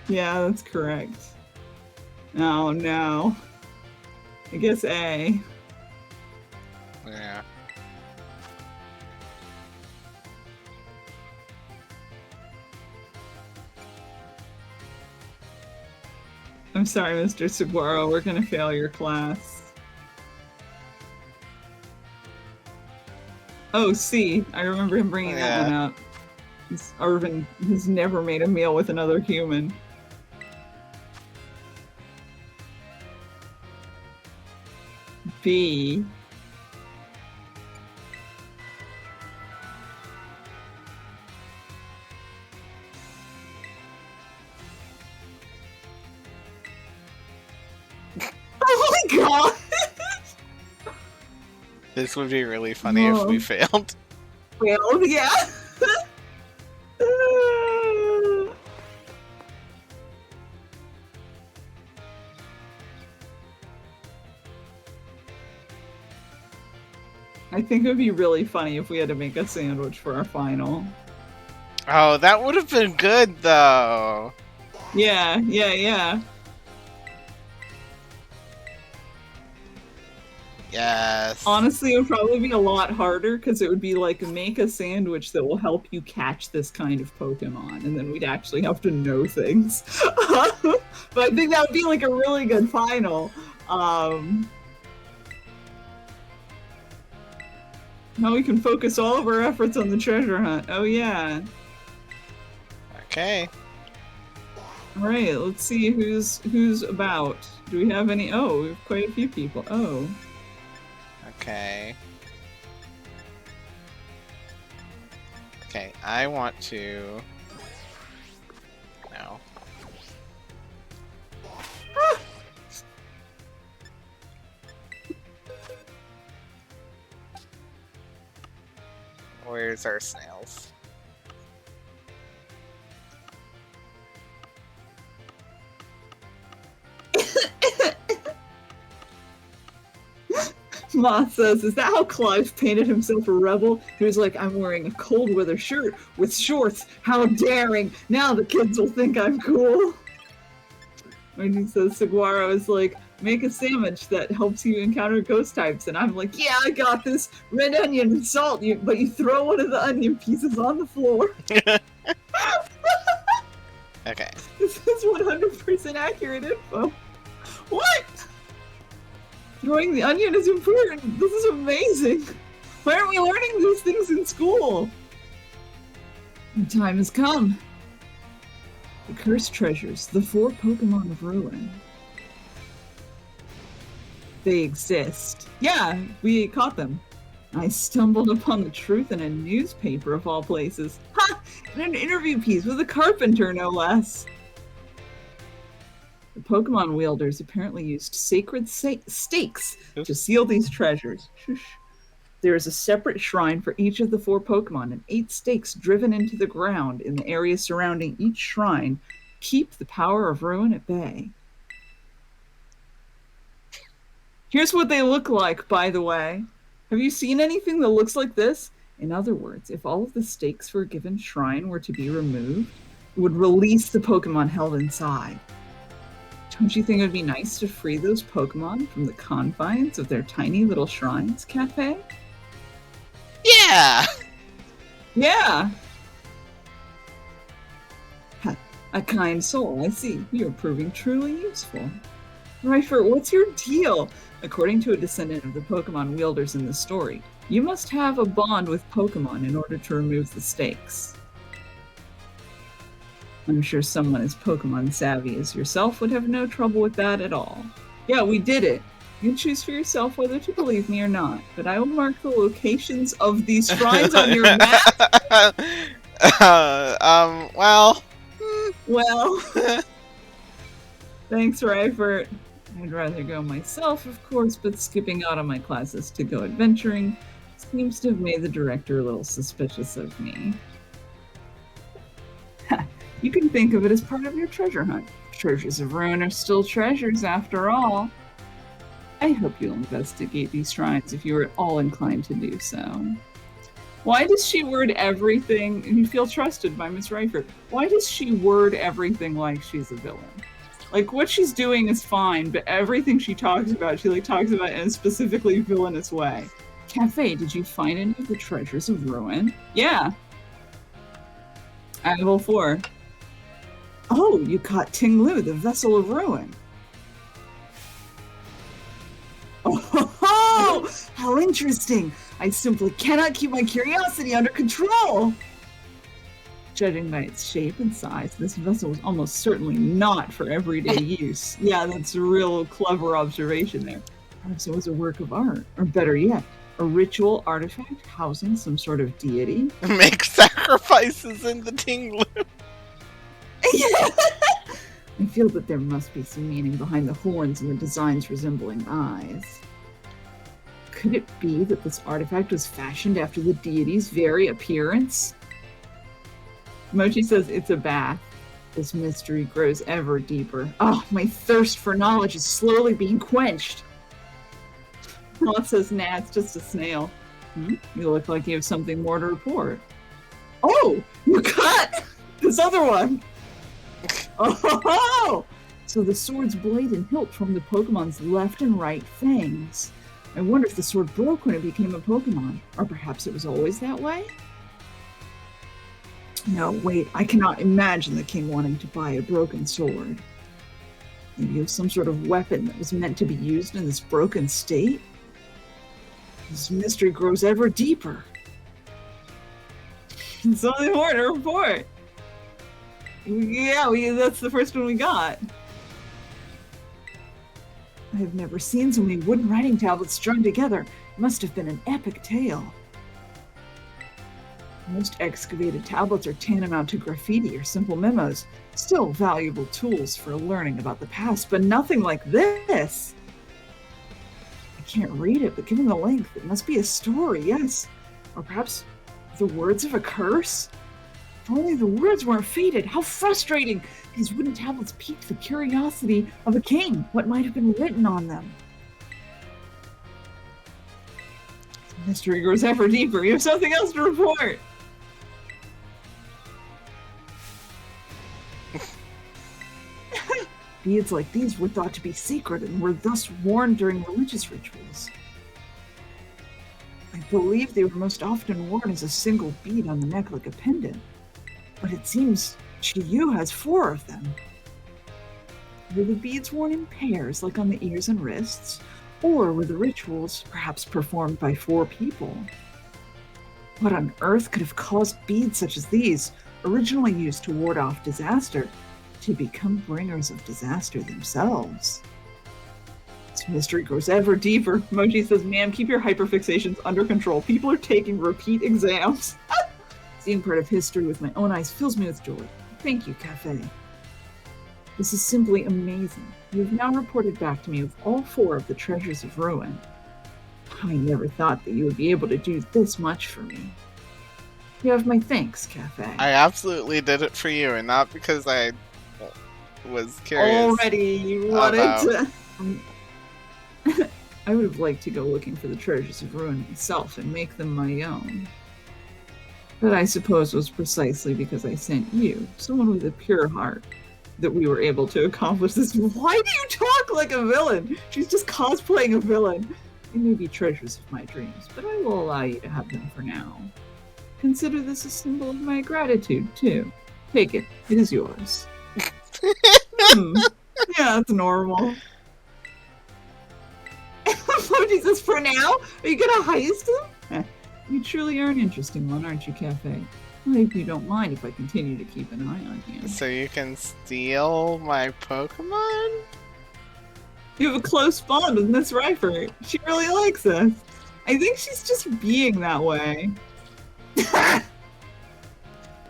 Yeah, that's correct. Oh no. I guess A. Yeah. I'm sorry, Mr. Saguaro, we're gonna fail your class. Oh, C. I remember him bringing that one up. Arvin has never made a meal with another human. B. Oh my god! This would be really funny if we failed. Failed, yeah. I think it would be really funny if we had to make a sandwich for our final. Oh, that would have been good, though. Yeah, yeah, yeah. Yes. Honestly, it would probably be a lot harder because it would be like make a sandwich that will help you catch this kind of Pokemon, and then we'd actually have to know things. But I think that would be like a really good final. Now we can focus all of our efforts on the treasure hunt. Oh yeah. Okay. All right, let's see who's about. Do we have any? Oh, we have quite a few people. Oh. Okay. Okay, I want to... No. Ah! Where's our snails? Moth says, is that how Clive painted himself a rebel? He was like, I'm wearing a cold weather shirt with shorts. How daring. Now the kids will think I'm cool. When he says Saguaro is like, make a sandwich that helps you encounter ghost types. And I'm like, yeah, I got this. Red onion and salt. But you throw one of the onion pieces on the floor. Okay. This is 100% accurate info. What? Throwing the onion is important. This is amazing. Why aren't we learning these things in school? The time has come. The cursed treasures, the 4 Pokemon of Ruin. They exist. Yeah, we caught them. I stumbled upon the truth in a newspaper of all places. Ha! In an interview piece with a carpenter, no less. The Pokemon wielders apparently used sacred stakes to seal these treasures. Shush. There is a separate shrine for each of the 4 Pokemon, and 8 stakes driven into the ground in the area surrounding each shrine keep the power of Ruin at bay. Here's what they look like, by the way. Have you seen anything that looks like this? In other words, if all of the stakes for a given shrine were to be removed, it would release the Pokemon held inside. Don't you think it would be nice to free those Pokemon from the confines of their tiny little shrines, Cafe? Yeah! Yeah! Ha, a kind soul, I see. You're proving truly useful. Ryfer, what's your deal? According to a descendant of the Pokemon wielders in the story, you must have a bond with Pokemon in order to remove the stakes. I'm sure someone as Pokemon savvy as yourself would have no trouble with that at all. Yeah, we did it. You can choose for yourself whether to believe me or not, but I will mark the locations of these shrines on your map. Well. Well. Thanks, Ryfert. I'd rather go myself, of course, but skipping out on my classes to go adventuring seems to have made the director a little suspicious of me. You can think of it as part of your treasure hunt. Treasures of Ruin are still treasures, after all. I hope you'll investigate these shrines if you are at all inclined to do so. Why does she word everything, and you feel trusted by Miss Ryford, why does she word everything like she's a villain? Like, what she's doing is fine, but everything she talks about, she talks about in a specifically villainous way. Cafe, did you find any of the treasures of Ruin? Yeah. At level 4. Oh, you caught Ting Lu, the Vessel of Ruin. interesting. I simply cannot keep my curiosity under control. Judging by its shape and size, this vessel was almost certainly not for everyday use. Yeah, that's a real clever observation there. Perhaps it was a work of art, or better yet, a ritual artifact housing some sort of deity. Make sacrifices in the tinglu. I feel that there must be some meaning behind the horns and the designs resembling eyes. Could it be that this artifact was fashioned after the deity's very appearance? Mochi says it's a bath. This mystery grows ever deeper. Oh, my thirst for knowledge is slowly being quenched. Moth says, nah, it's just a snail. You look like you have something more to report. Oh, you got this other one. Oh, so the sword's blade and hilt from the Pokemon's left and right fangs. I wonder if the sword broke when it became a Pokemon, or perhaps it was always that way? No, wait, I cannot imagine the king wanting to buy a broken sword. Maybe it was some sort of weapon that was meant to be used in this broken state? This mystery grows ever deeper. Something more to report. Yeah, that's the first one we got. I have never seen so many wooden writing tablets strung together. It must have been an epic tale. Most excavated tablets are tantamount to graffiti or simple memos, still valuable tools for learning about the past, but nothing like this. I can't read it, but given the length, it must be a story, yes. Or perhaps the words of a curse? If only the words weren't faded. How frustrating! These wooden tablets piqued the curiosity of a king. What might have been written on them? The mystery grows ever deeper. You have something else to report. Beads like these were thought to be secret and were thus worn during religious rituals. I believe they were most often worn as a single bead on the neck like a pendant. But it seems Chiyu has 4 of them. Were the beads worn in pairs, like on the ears and wrists? Or were the rituals perhaps performed by 4 people? What on earth could have caused beads such as these, originally used to ward off disaster, to become bringers of disaster themselves? This mystery grows ever deeper. Mochi says, ma'am, keep your hyperfixations under control. People are taking repeat exams. Seeing part of history with my own eyes fills me with joy. Thank you, Cafe. This is simply amazing. You have now reported back to me with all 4 of the treasures of ruin. I never thought that you would be able to do this much for me. You have my thanks, Cafe. I absolutely did it for you, and not because I was curious. Already, you wanted to... I would have liked to go looking for the treasures of ruin myself and make them my own. That I suppose was precisely because I sent you, someone with a pure heart, that we were able to accomplish this. Why do you talk like a villain? She's just cosplaying a villain. They may be treasures of my dreams, but I will allow you to have them for now. Consider this a symbol of my gratitude, too. Take it. It is yours. Yeah, that's normal. Mochi says, for now? Are you gonna heist him? You truly are an interesting one, aren't you, Cafe? I hope you don't mind if I continue to keep an eye on you. So you can steal my Pokemon? You have a close bond with Miss Ryford. She really likes us. I think she's just being that way.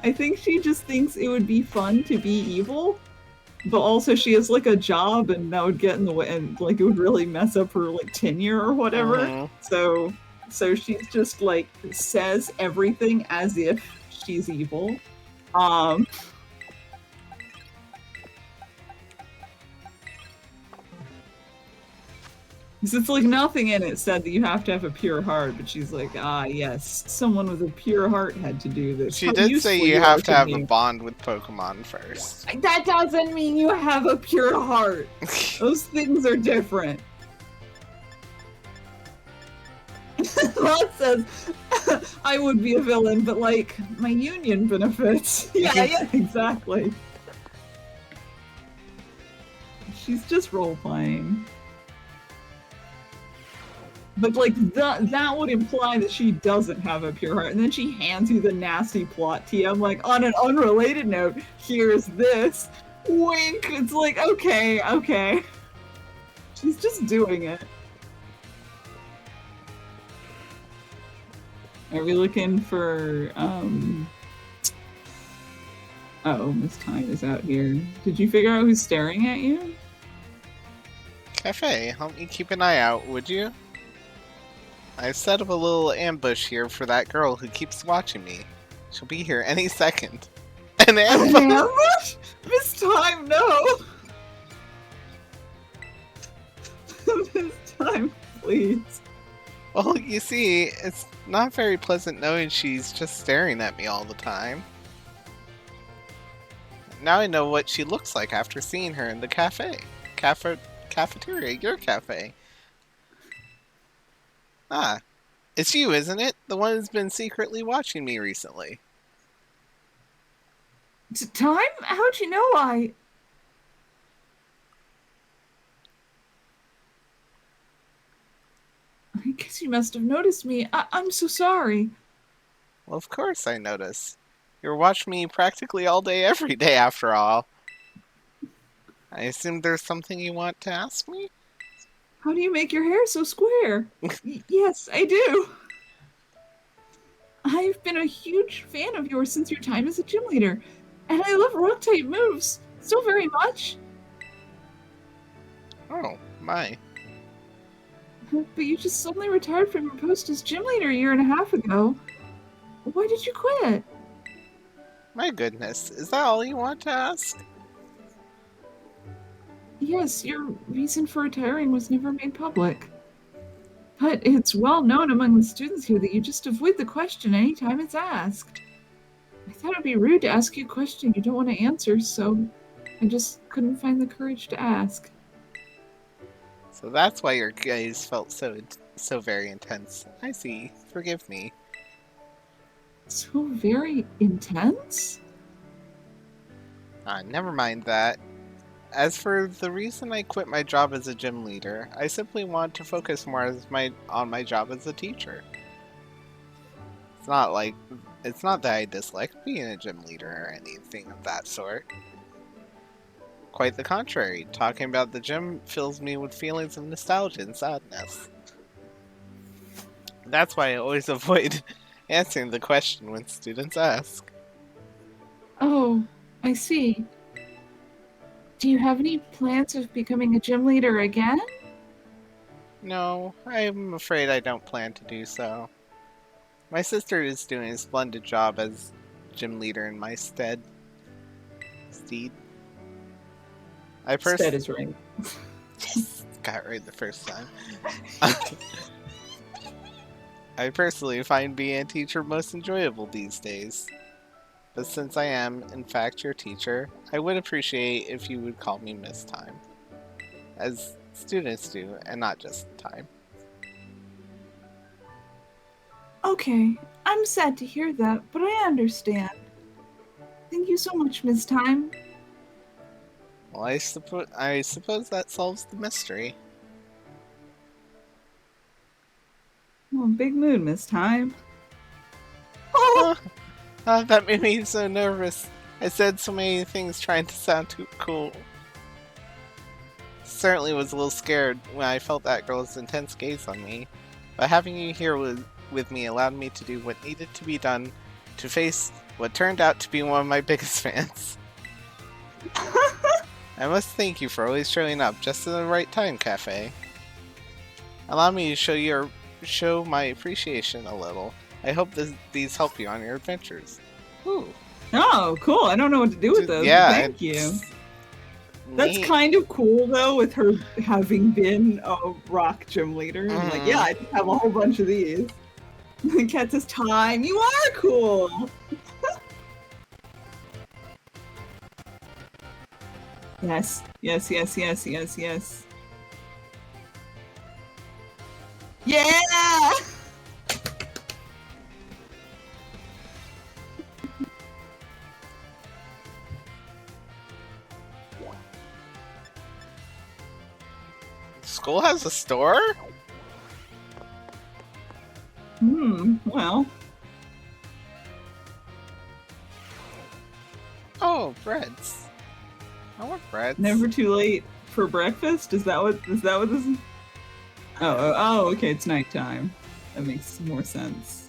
I think she just thinks it would be fun to be evil, but also she has like a job and that would get in the way and like it would really mess up her like tenure or whatever. So she's just like says everything as if she's evil. It's like nothing in it said that you have to have a pure heart, but she's like, ah, yes, someone with a pure heart had to do this. She did say you have to have a bond with Pokemon first. That doesn't mean you have a pure heart. Those things are different. Lot says, I would be a villain, but like, my union benefits. Yeah, exactly. She's just role-playing. But like that would imply that she doesn't have a pure heart. And then she hands you the nasty plot TM, like on an unrelated note, here's this. Wink. It's like, okay, okay. She's just doing it. Are we looking for oh, Miss Time is out here. Did you figure out who's staring at you? Cafe, help me keep an eye out, would you? I've set up a little ambush here for that girl who keeps watching me. She'll be here any second. An ambush? An ambush? Miss Time, no! Miss Time, please. Well, you see, it's not very pleasant knowing she's just staring at me all the time. Now I know what she looks like after seeing her in the cafeteria, your cafe. Ah, it's you, isn't it? The one who's been secretly watching me recently. Time? How'd you know I guess you must have noticed me. I'm so sorry. Well, of course I notice. You're watching me practically all day, every day, after all. I assume there's something you want to ask me? How do you make your hair so square? Yes, I do. I've been a huge fan of yours since your time as a gym leader, and I love rock-type moves so very much. Oh, my. But you just suddenly retired from your post as gym leader a year and a half ago. Why did you quit? My goodness, is that all you want to ask? Yes, your reason for retiring was never made public. But it's well known among the students here that you just avoid the question anytime it's asked. I thought it'd be rude to ask you a question you don't want to answer, so I just couldn't find the courage to ask. So that's why your gaze felt so very intense. I see. Forgive me. So very intense? Never mind that. As for the reason I quit my job as a gym leader, I simply want to focus more on my job as a teacher. It's not that I dislike being a gym leader or anything of that sort. Quite the contrary, talking about the gym fills me with feelings of nostalgia and sadness. That's why I always avoid answering the question when students ask. Oh, I see. Do you have any plans of becoming a gym leader again? No, I'm afraid I don't plan to do so. My sister is doing a splendid job as gym leader in my stead. Steed. Stead is right. Got it right the first time. I personally find being a teacher most enjoyable these days. But since I am, in fact, your teacher, I would appreciate if you would call me Miss Time. As students do, and not just Time. Okay, I'm sad to hear that, but I understand. Thank you so much, Miss Time. Well, I suppose that solves the mystery. Oh, big mood, Miss Time. Oh, that made me so nervous. I said so many things trying to sound too cool. Certainly was a little scared when I felt that girl's intense gaze on me, but having you here with me allowed me to do what needed to be done to face what turned out to be one of my biggest fans. I must thank you for always showing up just at the right time, Cafe. Allow me to show my appreciation a little. I hope these help you on your adventures. Ooh. Oh, cool. I don't know what to do with those. Yeah, Thank you. That's neat. kind of cool, though, with her having been a rock gym leader. And like, yeah, I just have a whole bunch of these. Cat says, Time, you are cool. Yes, yes, yes, yes, yes, yes. Yeah! School has a store? Well. Oh, breads. I want breads. Never too late for breakfast? Is that what this is? Oh, okay, it's nighttime. That makes more sense.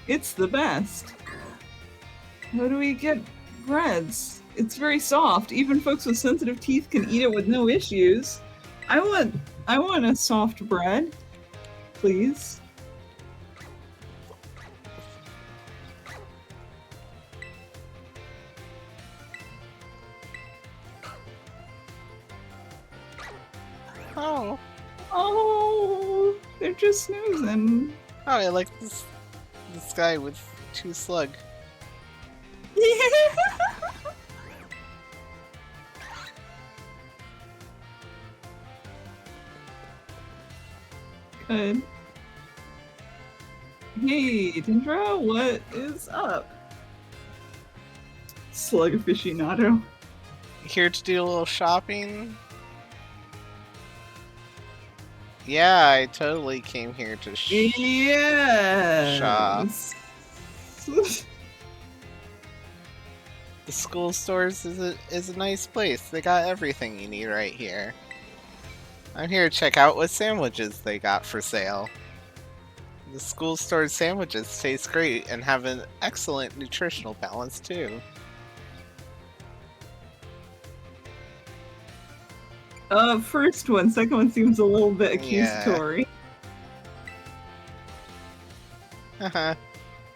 It's the best. How do we get breads? It's very soft. Even folks with sensitive teeth can eat it with no issues. I want a soft bread, please. Oh. Oh, they're just snoozing. Oh, I like this guy with 2 slug. Good. Hey, Dendra, what is up? Slug aficionado. Here to do a little shopping? Yeah, I totally came here to Yes. shop. The school stores is a nice place. They got everything you need right here. I'm here to check out what sandwiches they got for sale. The school store's sandwiches taste great and have an excellent nutritional balance too. First one. Second one seems a little bit accusatory. Haha.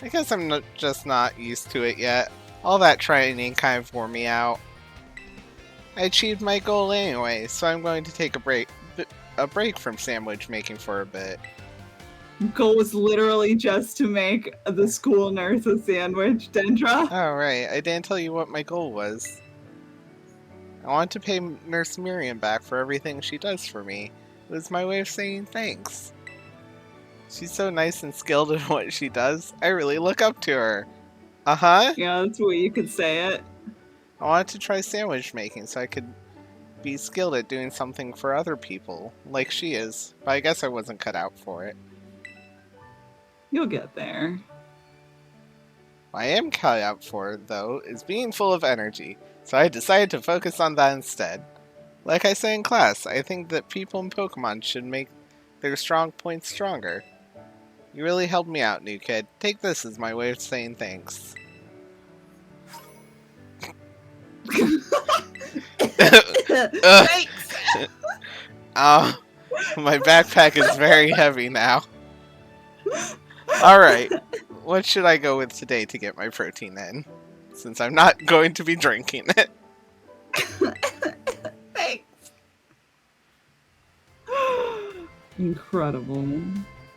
I guess I'm just not used to it yet. All that training kind of wore me out. I achieved my goal anyway, so I'm going to take a break from sandwich making for a bit. Goal was literally just to make the school nurse a sandwich, Dendra. Oh right, I didn't tell you what my goal was. I want to pay Nurse Miriam back for everything she does for me. It was my way of saying thanks. She's so nice and skilled in what she does. I really look up to her. Uh-huh. Yeah, that's the way you could say it. I wanted to try sandwich making so I could be skilled at doing something for other people, like she is. But I guess I wasn't cut out for it. You'll get there. What I am cut out for, though, is being full of energy. So I decided to focus on that instead. Like I say in class, I think that people in Pokemon should make their strong points stronger. You really helped me out, new kid. Take this as my way of saying thanks. Thanks! My backpack is very heavy now. Alright, what should I go with today to get my protein in? Since I'm not going to be drinking it. Thanks! Incredible.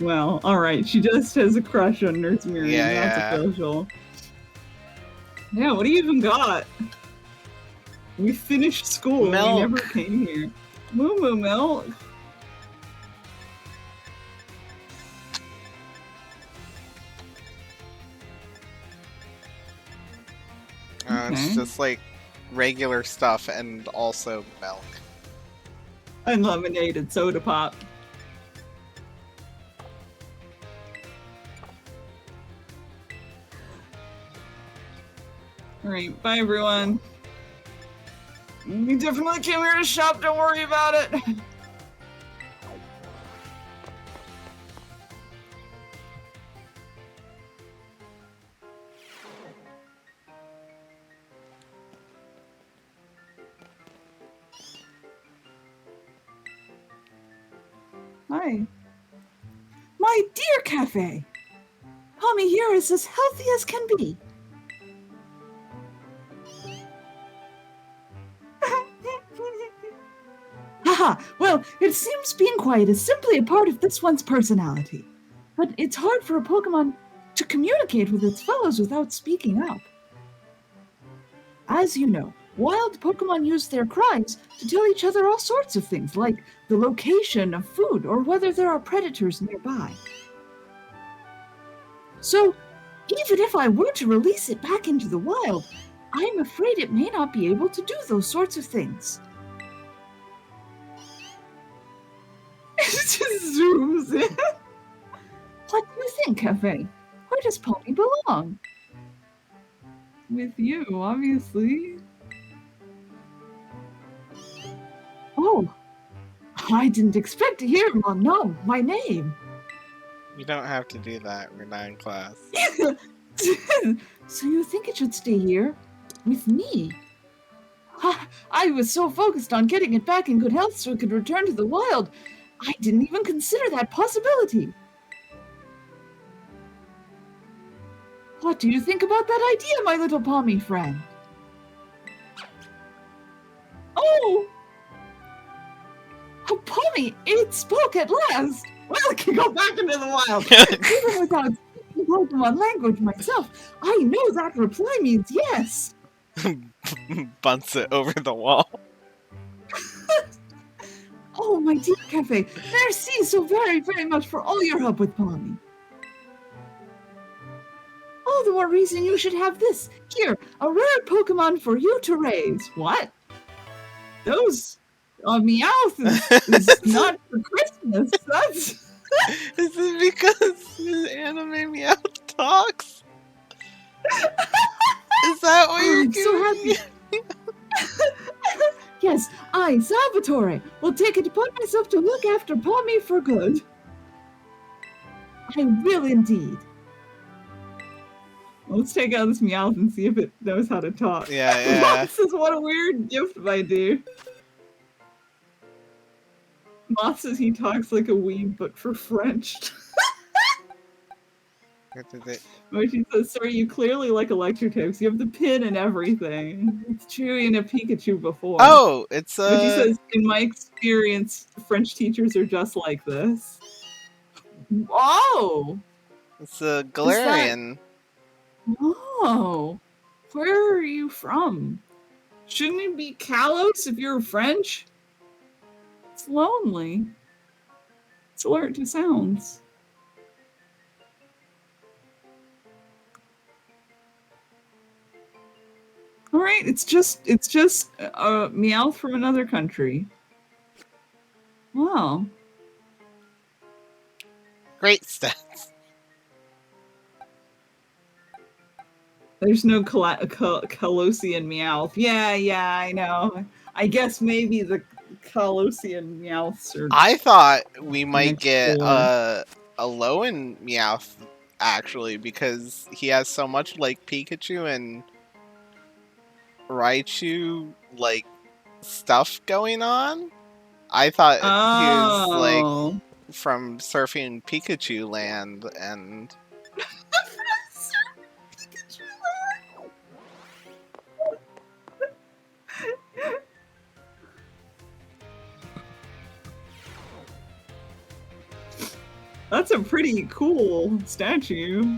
Well, alright, she just has a crush on Nurse Miriam. That's official. Yeah, what do you even got? We finished school. Milk. We never came here. Moo Moo milk. It's just like regular stuff and also milk. And lemonade and soda pop. Alright, bye everyone. We definitely came here to shop, don't worry about it. Hi. My dear cafe! Mommy here is as healthy as can be. Haha, well, it seems being quiet is simply a part of this one's personality. But it's hard for a Pokemon to communicate with its fellows without speaking up. As you know, wild Pokemon use their cries to tell each other all sorts of things, like the location of food or whether there are predators nearby. So, even if I were to release it back into the wild, I'm afraid it may not be able to do those sorts of things. It just zooms in. What do you think, Cafe? Where does Pommy belong? With you, obviously. Oh, I didn't expect to hear my name. You don't have to do that. We're not in class. So you think it should stay here? With me? I was so focused on getting it back in good health so it could return to the wild, I didn't even consider that possibility. What do you think about that idea, my little Pommy friend? Oh! Oh, Pommy, it spoke at last! Well, it can go back into the wild. Even without speaking Pokemon language myself, I know that reply means yes. Bunts it over the wall. Oh, my dear Cafe, merci so very, very much for all your help with Pommy. All the more reason you should have this. Here, a rare Pokemon for you to raise. What? Those Meowth is not for Christmas. That's... Is it because his anime Meowth talks? Is that what you're I'm so doing? happy. Yes, I, Salvatore, will take it upon myself to look after Pommy for good. I will indeed. Let's take out this Meowth and see if it knows how to talk. Yeah. This is what a weird gift, my dude. Moth says he talks like a weeb, but for French. Mochi says, sorry, you clearly like electric types. You have the pin and everything. It's Chewy and a Pikachu before. Oh, it's Mochi says, in my experience, French teachers are just like this. Oh! It's a Galarian. Oh! Where are you from? Shouldn't it be Kalos if you're French? It's lonely. It's alert to sounds. All right, it's just a Meowth from another country. Wow. Great stats. There's no Kalosian Meowth. Yeah, I know. I guess maybe the Kalosian Meowths are... I thought we might get a Lowen Meowth, actually, because he has so much, like, Pikachu and Raichu, like, stuff going on. I thought he was, like, from Surfing Pikachu Land, and... That's a pretty cool statue.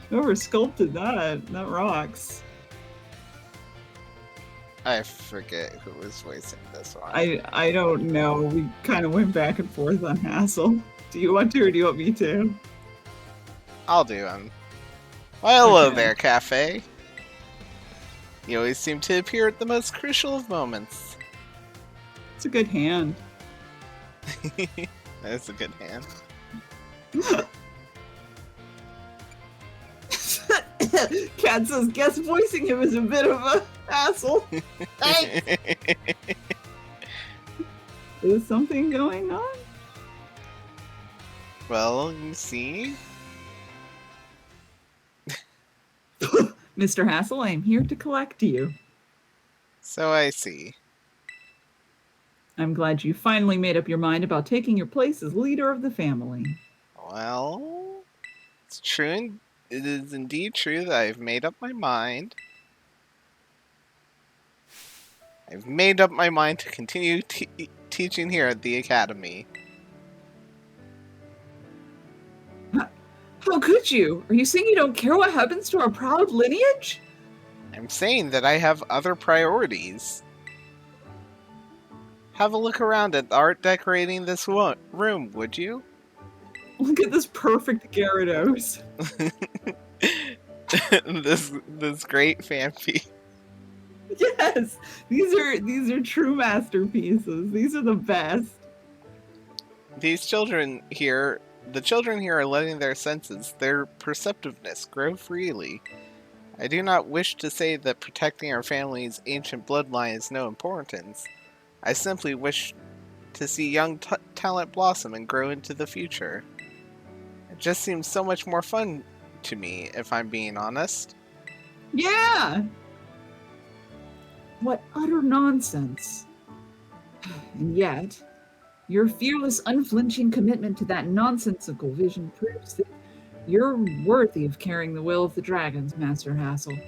Whoever sculpted that rocks. I forget who was voicing this one. I don't know. We kind of went back and forth on Hassel. Do you want to, or do you want me to? I'll do him. Well, hello there, Cafe. You always seem to appear at the most crucial of moments. It's a good hand. That's a good hand. Cat says, guess voicing him is a bit of a hassle. Thanks. Is something going on? Well, you see? Mr. Hassel, I am here to collect you. So I see. I'm glad you finally made up your mind about taking your place as leader of the family. Well, it's true. It is indeed true that I've made up my mind. I've made up my mind to continue teaching here at the academy. How could you? Are you saying you don't care what happens to our proud lineage? I'm saying that I have other priorities. Have a look around at the art decorating this room, would you? Look at this perfect Gyarados. this great fan piece. Yes, these are true masterpieces. These are the best. These children here The children here are letting their senses, their perceptiveness, grow freely. I do not wish to say that protecting our family's ancient bloodline is no importance. I simply wish to see young talent blossom and grow into the future. It just seems so much more fun to me, if I'm being honest. Yeah! What utter nonsense. And yet, your fearless, unflinching commitment to that nonsensical vision proves that you're worthy of carrying the will of the dragons, Master Hassel.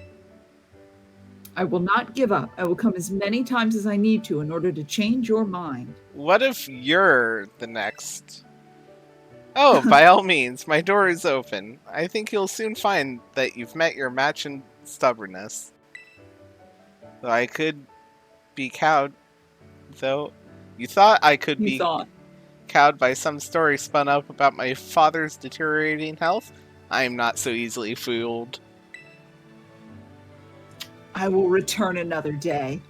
I will not give up. I will come as many times as I need to in order to change your mind. What if you're the next? Oh, by all means, my door is open. I think you'll soon find that you've met your match in stubbornness. Though I could be cowed, though. You thought I could be cowed by some story spun up about my father's deteriorating health? I am not so easily fooled. I will return another day.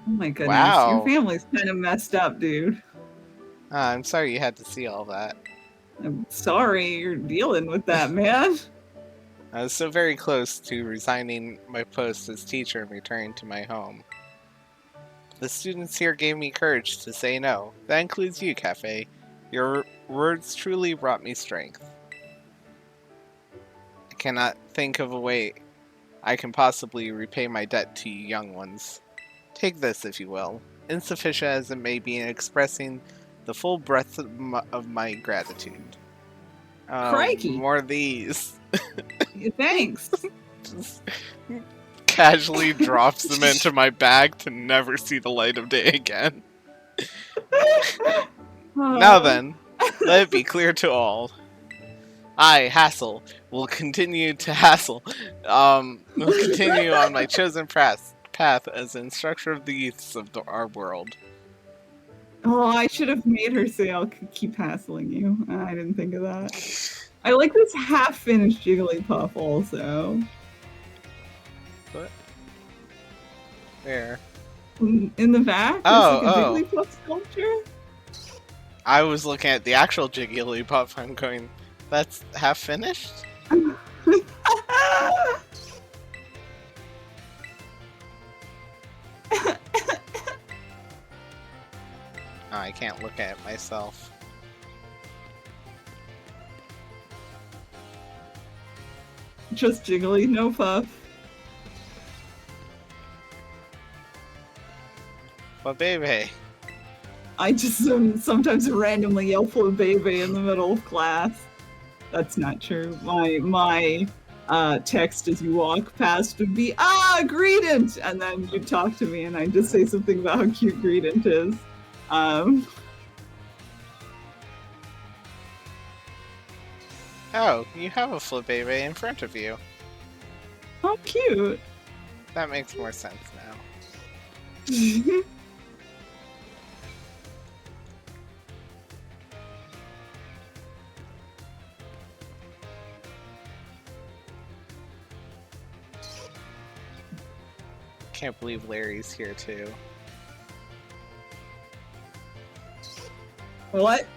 Oh my goodness, Wow. Your family's kind of messed up, dude. I'm sorry you had to see all that. I'm sorry you're dealing with that, man. I was so very close to resigning my post as teacher and returning to my home. The students here gave me courage to say no. That includes you, Cafe. Your words truly brought me strength. I cannot think of a way I can possibly repay my debt to you young ones. Take this, if you will, insufficient as it may be in expressing the full breadth of my gratitude. Crikey! More of these. Thanks. Just casually drops them into my bag to never see the light of day again. Now then, let it be clear to all. I, Hassel, will continue to hassle. Will continue on my chosen path as an instructor of the youths of our world. Oh, I should have made her say I'll keep hassling you. I didn't think of that. I like this half-finished Jigglypuff also. What? Where? In the back? Oh, like a Jigglypuff sculpture? I was looking at the actual Jigglypuff. I'm going, that's half finished? Oh, I can't look at it myself. Just Jiggly, no Puff. But baby. I just sometimes randomly yell for baby in the middle of class. That's not true. My text as you walk past would be, Greedent! And then you talk to me and I just say something about how cute Greedent is. Oh, you have a Flabébé in front of you. How cute. That makes more sense now. Can't believe Larry's here too. What?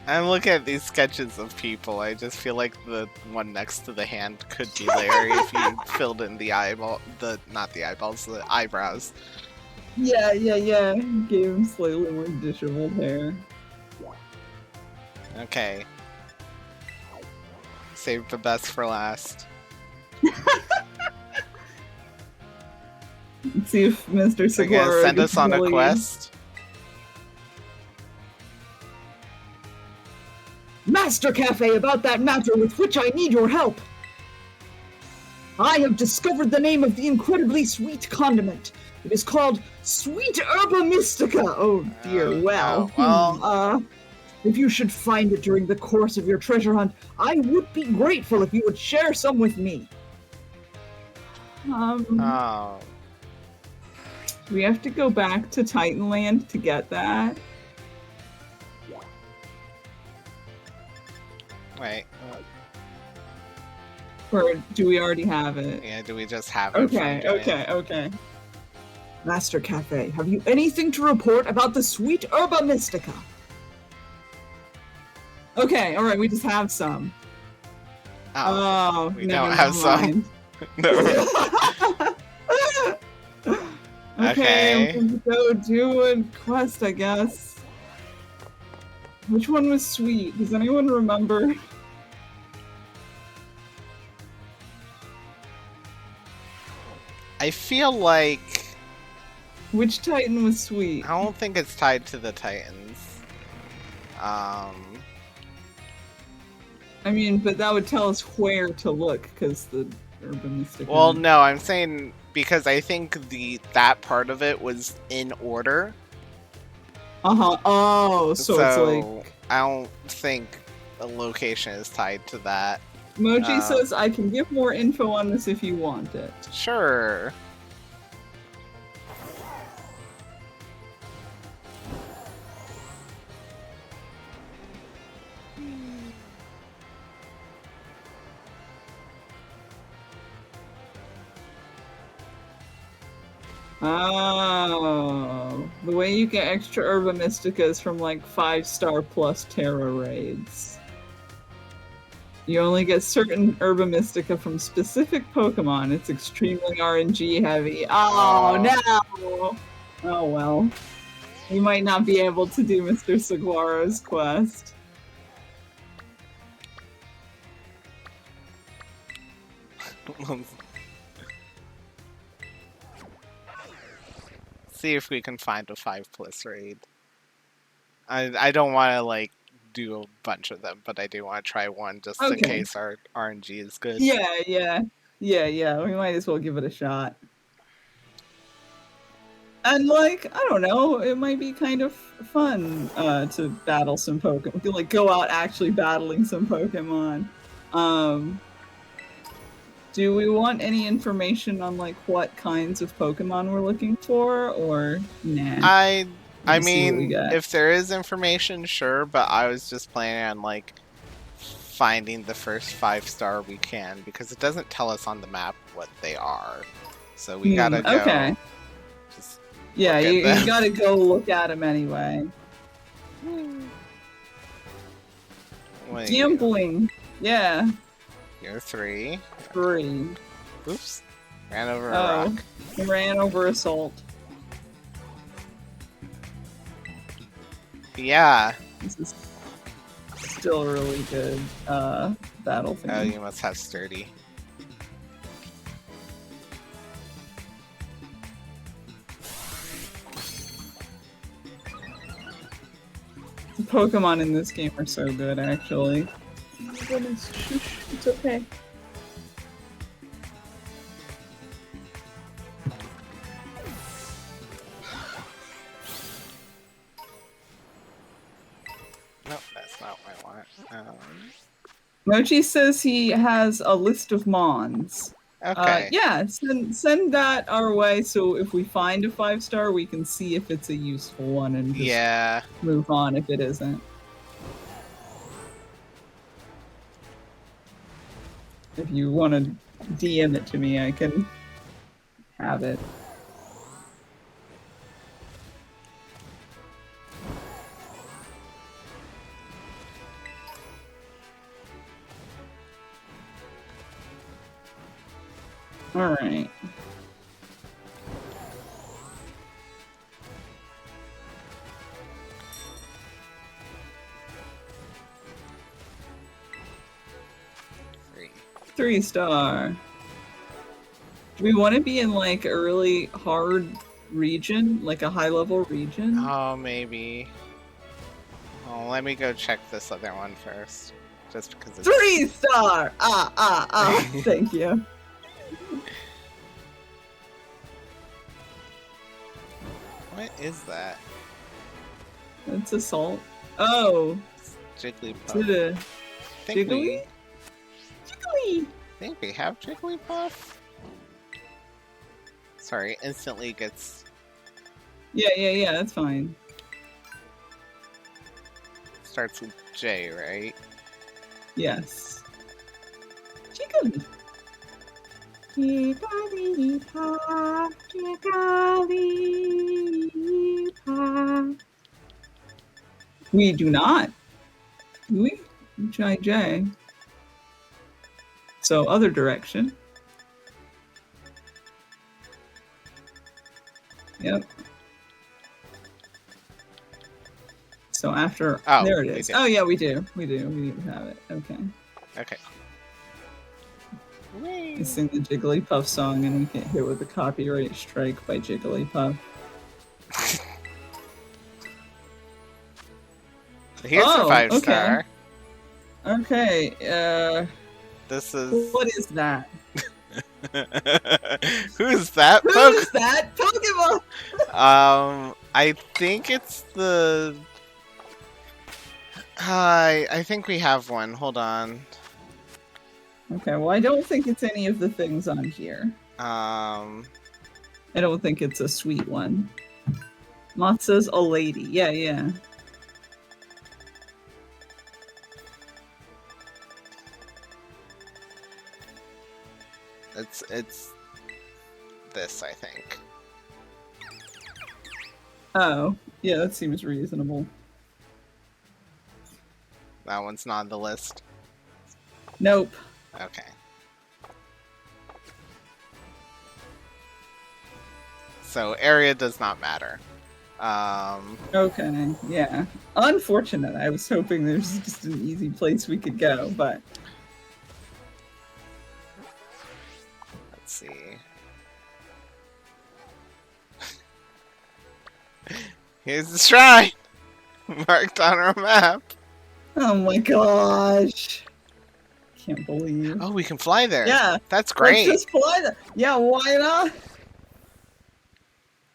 I'm looking at these sketches of people. I just feel like the one next to the hand could be Larry if you filled in the eyeball, not the eyeballs, the eyebrows. Yeah. Gave him slightly more disheveled hair. Okay. Save the best for last. Let's see if Mr. They're gonna Saguaro send us on a quest. Master Cafe, about that matter with which I need your help. I have discovered the name of the incredibly sweet condiment. It is called Sweet Herba Mystica. Oh dear, well. If you should find it during the course of your treasure hunt, I would be grateful if you would share some with me. Oh. We have to go back to Titanland to get that. Wait. Or do we already have it? Yeah, do we just have it? Okay. Master Cafe, have you anything to report about the Sweet Herba Mystica? Okay, all right, we just have some. Oh, we never don't have some. mind. No. Okay, I'm Okay. gonna go do a quest, I guess. Which one was sweet? Does anyone remember? I feel like Which Titan was sweet? I don't think it's tied to the Titans. I mean, but that would tell us where to look, because the Urban Mystic. Well, no, I'm saying because I think that part of it was in order. Oh, so it's like I don't think a location is tied to that. Mochi says I can give more info on this if you want it. Sure. Oh, the way you get extra Urba Mystica is from like 5-star plus Terra raids. You only get certain Urba Mystica from specific Pokemon. It's extremely RNG heavy. Oh no! Oh well. We might not be able to do Mr. Saguaro's quest. See if we can find a 5+ raid. I don't want to like do a bunch of them, but I do want to try one just in case our RNG is good. Yeah. We might as well give it a shot. And like, I don't know, it might be kind of fun to battle some Pokemon. Like go out actually battling some Pokemon. Do we want any information on like what kinds of Pokemon we're looking for, or nah? I mean, if there is information, sure, but I was just planning on like finding the first 5-star we can, because it doesn't tell us on the map what they are. So we gotta go. Okay. Yeah, you gotta go look at them anyway. Gambling. Yeah. You're 3. 3. Oops. Ran over a rock. Ran over a salt. Yeah. This is still a really good battle thing. Oh, you must have sturdy. The Pokemon in this game are so good, actually. Oh my goodness, shush, it's okay. Nope, that's not what I want. Mochi says he has a list of Mons. Okay. Yeah, send that our way, so if we find a 5-star, we can see if it's a useful one and just move on if it isn't. If you want to DM it to me, I can have it. All right. Three-star. Do we want to be in like a really hard region, like a high-level region? Oh, maybe. Oh, let me go check this other one first, just because it's 3-star. Thank you. What is that? It's a salt. Oh. Jigglypuff. Jiggly? I think we have Jigglypuff. Sorry, instantly gets... Yeah, that's fine. Starts with J, right? Yes. Jiggly. Jigglypuff, Jigglypuff. We do not. Do we? H-I-J. So, other direction. Yep. So after... Oh, there it is. Oh, yeah, we do. We do. We do have it. Okay. Okay. We sing the Jigglypuff song and we get hit with a copyright strike by Jigglypuff. Here's a 5-star. Okay. This is... what is that? Who's that? Who's that? Pokemon! I think it's the... I think we have one. Hold on. Okay, well, I don't think it's any of the things on here. I don't think it's a sweet one. Moth says a lady. Yeah, yeah. It's this, I think. Oh, yeah, that seems reasonable. That one's not on the list. Nope. Okay. So area does not matter. Okay, yeah. Unfortunate. I was hoping there's just an easy place we could go, but... let's see. Here's the shrine! Marked on our map. Oh my gosh. Can't believe. Oh, we can fly there. Yeah. That's great. Let's just fly there. Yeah, why not?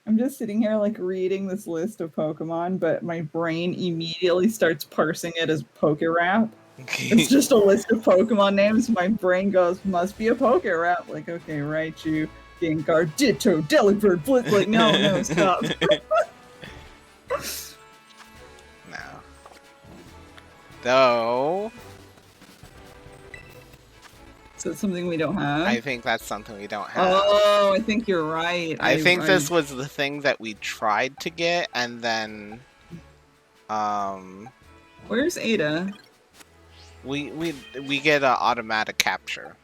I'm just sitting here like reading this list of Pokemon, but my brain immediately starts parsing it as Pokerap. It's just a list of Pokemon names. My brain goes, must be a Pokerap. Like, okay, Raichu, Gengar, Ditto, Delibird, Blitz. Like, no, stop. No. Though... So it's something we don't have? I think that's something we don't have. Oh, I think you're right. I think this was the thing that we tried to get, and then... Where's Ada? We get an automatic capture.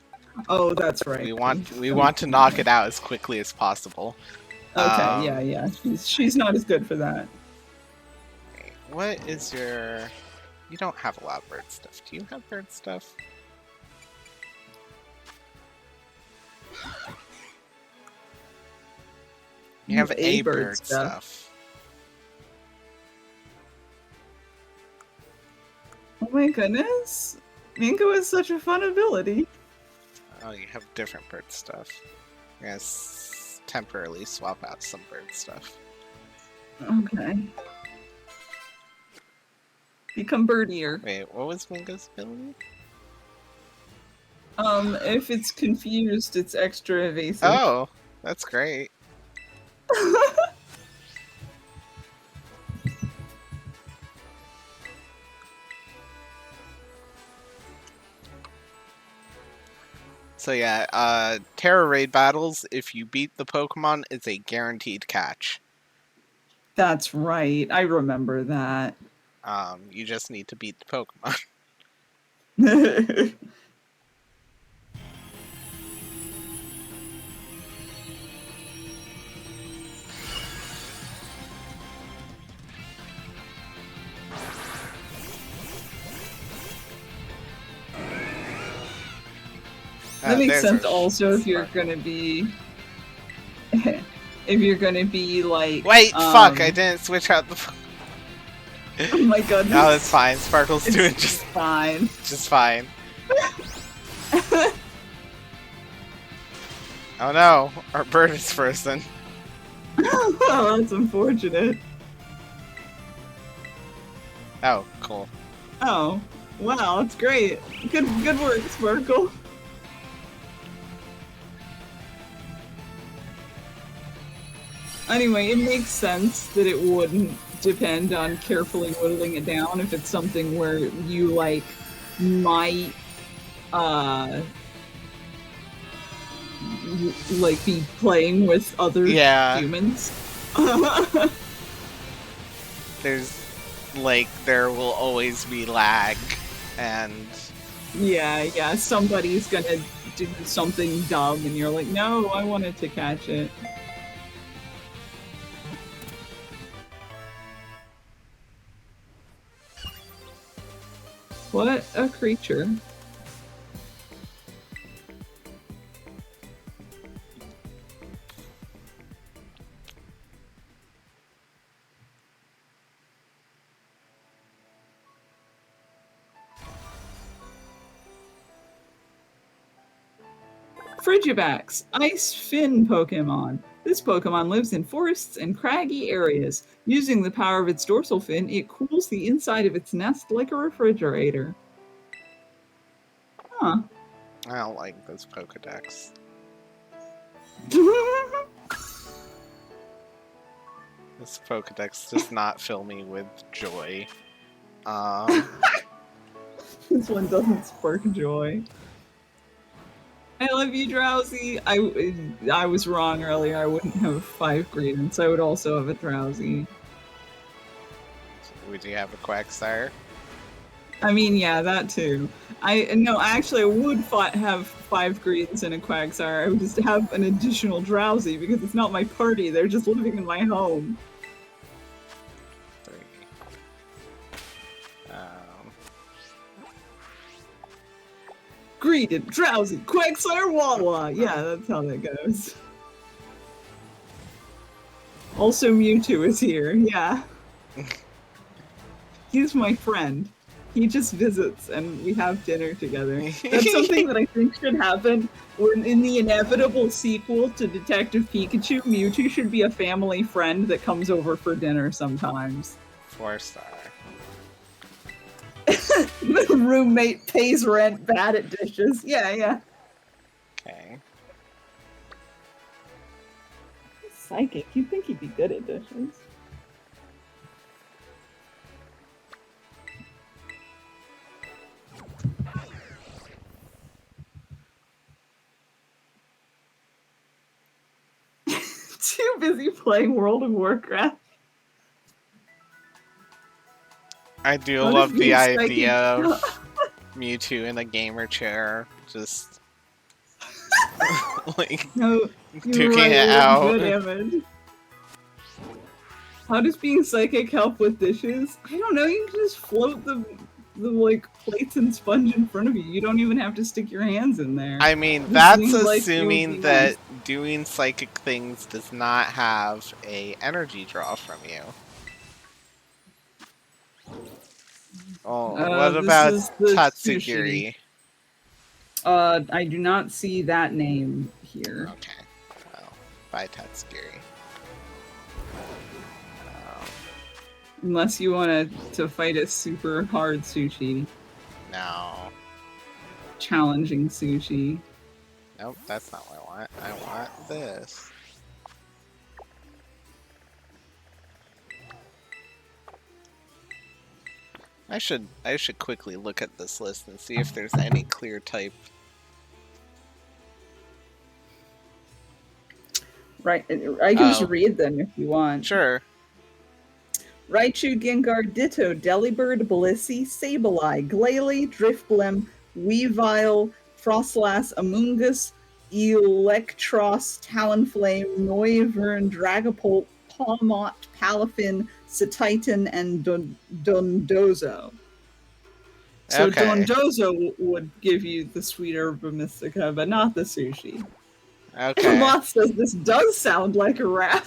Oh, that's right. We want to knock it out as quickly as possible. Okay, yeah. She's not as good for that. What is your... You don't have a lot of bird stuff. Do you have bird stuff? You have a bird stuff. Oh my goodness. Minko is such a fun ability. Oh, you have different bird stuff. Yes, temporarily swap out some bird stuff. Okay. Become birdier. Wait, what was Mingo's ability? If it's confused, it's extra evasive. Oh, that's great. So yeah, Terra Raid battles, if you beat the Pokemon, it's a guaranteed catch. That's right. I remember that. You just need to beat the Pokemon. That makes sense also if you're gonna be... if you're gonna be like... Wait, fuck, I didn't switch out the... Oh my goodness. No, it's fine. Sparkle's doing just fine. Just fine. Oh no, our bird is frozen. Oh, that's unfortunate. Oh, cool. Oh, wow, that's great. Good work, Sparkle. Anyway, it makes sense that it wouldn't depend on carefully whittling it down if it's something where you, like, might, like, be playing with other humans. There's, like, there will always be lag, and Yeah, somebody's gonna do something dumb, and you're like, no, I wanted to catch it. What a creature. Frigibax, Ice Fin Pokemon. This Pokemon lives in forests and craggy areas. Using the power of its dorsal fin, it cools the inside of its nest like a refrigerator. Huh. I don't like this Pokedex. This Pokedex does not fill me with joy. This one doesn't spark joy. I love you, Drowsy. I was wrong earlier. I wouldn't have 5 Greedents. I would also have a Drowsy. Would you have a Quagsire? I mean, yeah, that too. Actually, I would have 5 Greedents and a Quagsire. I would just have an additional Drowsy because it's not my party. They're just living in my home. 3. Greedent, Drowsy, Quagsire, Wawa. Yeah, that's how that goes. Also, Mewtwo is here. Yeah. He's my friend. He just visits and we have dinner together. That's something that I think should happen. When in the inevitable sequel to Detective Pikachu, Mewtwo should be a family friend that comes over for dinner sometimes. 4-star. The roommate pays rent, bad at dishes. Yeah. Okay. Psychic. You'd think he'd be good at dishes. Too busy playing World of Warcraft. I do love the idea of Mewtwo in a gamer chair, just like duking it out. Good image. How does being psychic help with dishes? I don't know. You can just float the like plates and sponge in front of you. You don't even have to stick your hands in there. I mean, that's assuming that doing psychic things does not have a energy draw from you. Oh, what about Tatsugiri? I do not see that name here. Okay, well, bye Tatsugiri. Unless you want to fight a super hard sushi. No. Challenging sushi. Nope, that's not what I want. I want this. I should quickly look at this list and see if there's any clear type. Right, I can just read them if you want. Sure. Raichu, Gengar, Ditto, Delibird, Blissey, Sableye, Glalie, Drifblim, Weavile, Frostlass, Amoonguss, Electros, Talonflame, Noivern, Dragapult, Pawmot, Palafin, Cetitan, and Dondozo. So okay. Dondozo would give you the sweet Herba Mystica, but not the sushi. Okay. Moth says this does sound like a rap.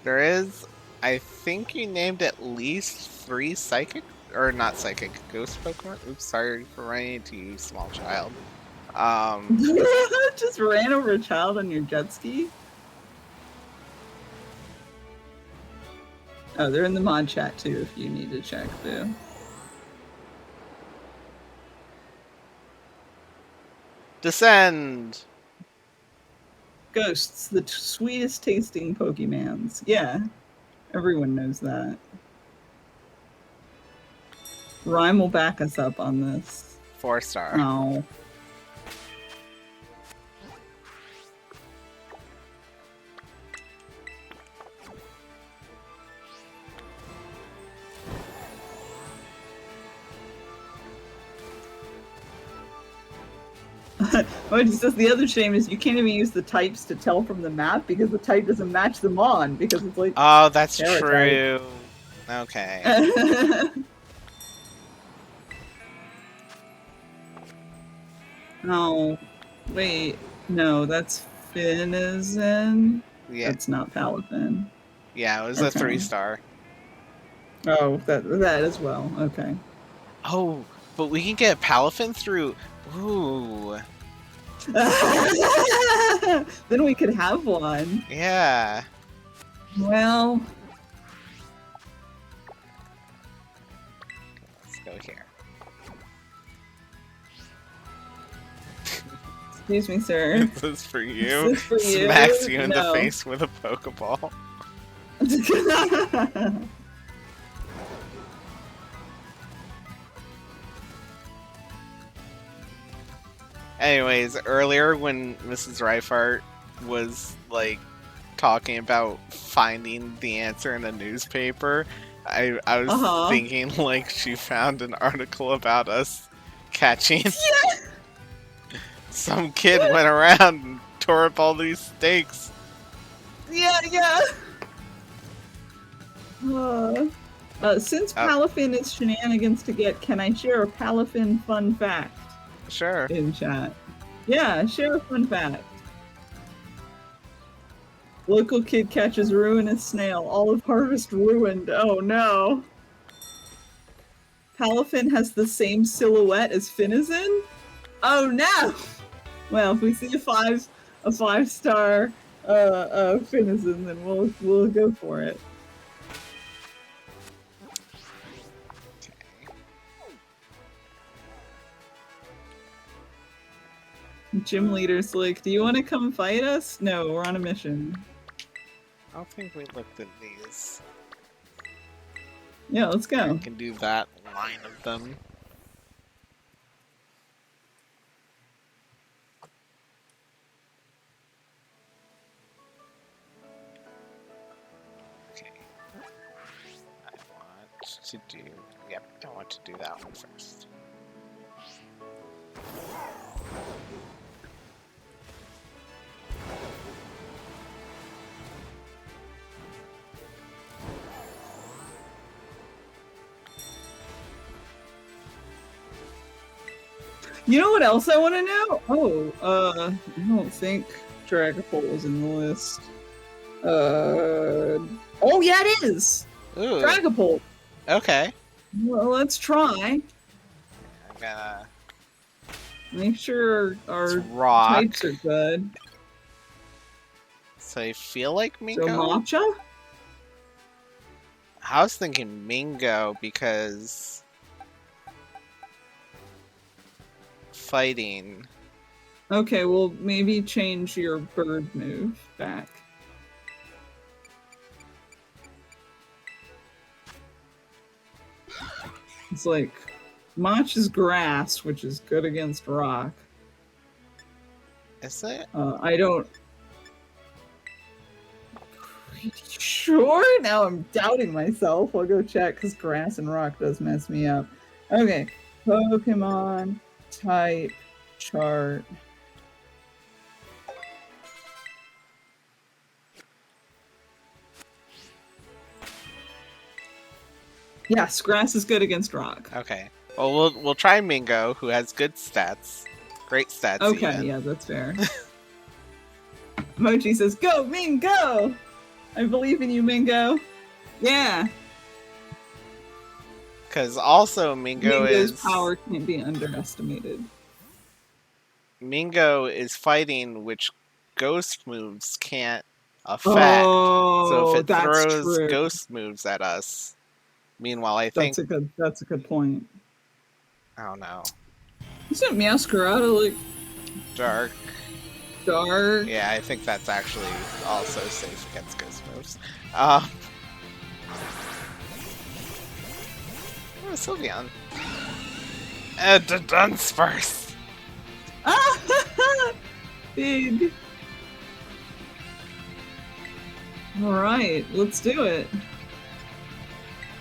There is, I think you named at least 3 psychic, or not psychic, ghost Pokemon. Oops, sorry for running into you, small child. Just ran over a child on your jet ski? Oh, they're in the mod chat too if you need to check, Boo. Descend! Ghosts, the sweetest tasting Pokemons. Yeah, everyone knows that. Rhyme will back us up on this. 4-star. Oh. What he says, the other shame is you can't even use the types to tell from the map because the type doesn't match them on because it's like Oh, that's Terra true. Okay. type. Oh, wait, no, that's Finizen. Yeah, That's not Palafin. yeah, it was a Okay. 3-star. Oh, that as well. Okay. Oh, but we can get Palafin through. Ooh, Then we could have one. yeah. Well, Let's go here. excuse me, sir. This is for you. This is for you? Smacks you in the No. face with a Pokeball. Anyways, earlier when Mrs. Reifart was like talking about finding the answer in a newspaper, I was thinking like she found an article about us catching. Some kid went around and tore up all these steaks. Yeah. Since Palafin is shenanigans to get, can I share a Palafin fun fact? Sure. In chat. Yeah, share a fun fact. Local kid catches ruinous snail. Olive harvest ruined. Oh no. Palafin has the same silhouette as Finizen? Oh no! Well, if we see a 5-star Finizen, then we'll go for it. Gym leader's like, do you want to come fight us? No, we're on a mission. I don't think we looked at these. Yeah, let's go. We can do that line of them. Okay. I want to do... Yep, I want to do that one first. You know what else I want to know? Oh, I don't think Dragapult was in the list. Oh yeah, it is! Ooh. Dragapult. Okay. Well, let's try. I'm gonna... Make sure our rock. types are good. So I feel like Mingo? So Matcha? I was thinking Mingo because... fighting. Okay, well, maybe change your bird move back. It's like, Mach is grass, which is good against rock. Is it? I don't... Sure? Now I'm doubting myself. I'll go check, because grass and rock does mess me up. Okay, Pokemon type chart. Yes, grass is good against rock. Okay. Well, we'll try Mingo, who has good stats. Great stats, Okay, even. yeah, that's fair. Mochi says, go, Mingo! I believe in you, Mingo. Yeah. Because also Mingo's power can't be underestimated. Mingo is fighting which ghost moves can't affect. Oh, so if it that's throws true. ghost moves at us, meanwhile, I think... That's a good point. I don't know. Isn't Meowscarada like Dark? Yeah, I think that's actually also safe against ghost moves. Oh, Sylveon. Dunsparce. Big. Alright, let's do it.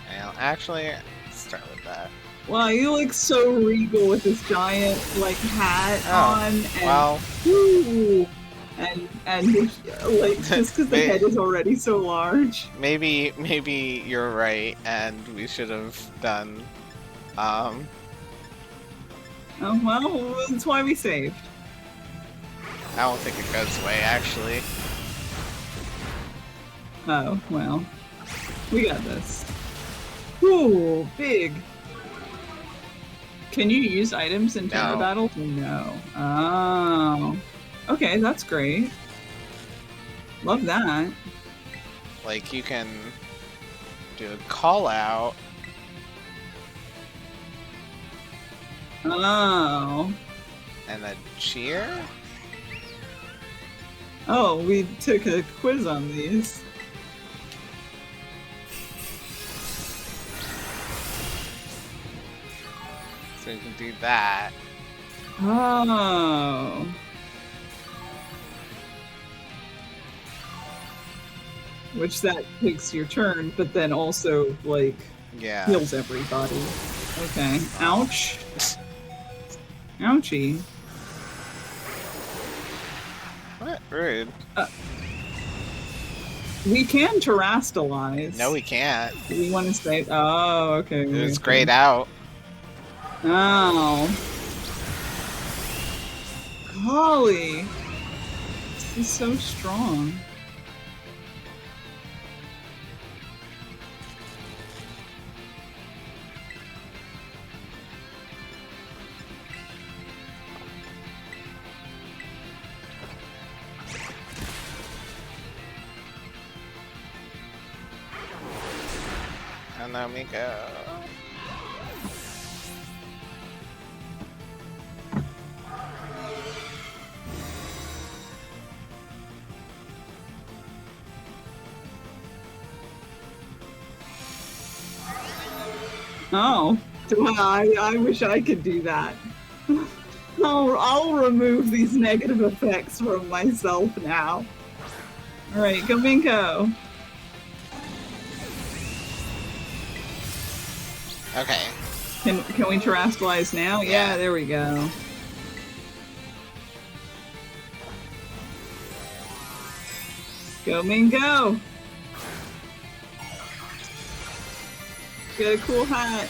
Well, actually, let's start with that. Wow, you look so regal with this giant like hat Oh, on, and well, woo, and like just because the head is already so large. maybe you're right, and we should have done. Um, Oh well, that's why we saved. I don't think it goes away actually. Oh well, we got this. Ooh, big. Can you use items in tower No. battles? No. Oh. Okay, that's great. Love that. Like you can do a call out. Oh. And a cheer? Oh, we took a quiz on these. So you can do that. Oh. Which that takes your turn, but then also, like, Yeah. heals everybody. Okay. Ouch. Ouchie. What? Rude. We can terrastalize. No, we can't. Do we want to say? Oh, okay. It was grayed out. Oh. Golly. This is so strong. And let me go. Oh. I wish I could do that. I'll remove these negative effects from myself now. Alright, go Minko. Okay. Can we terrastalize now? Yeah, there we go. Go Minko! Get a cool hat.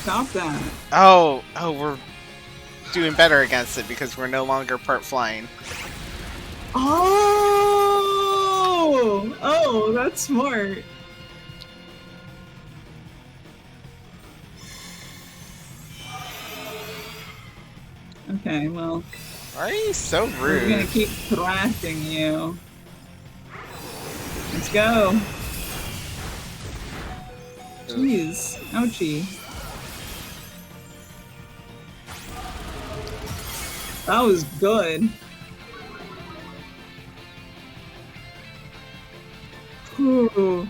Stop that. Oh, we're doing better against it because we're no longer part flying. Oh, that's smart. Okay, well. Why are you so rude? We're gonna keep thrashing you. Let's go. Jeez. Ouchie. That was good. Ooh.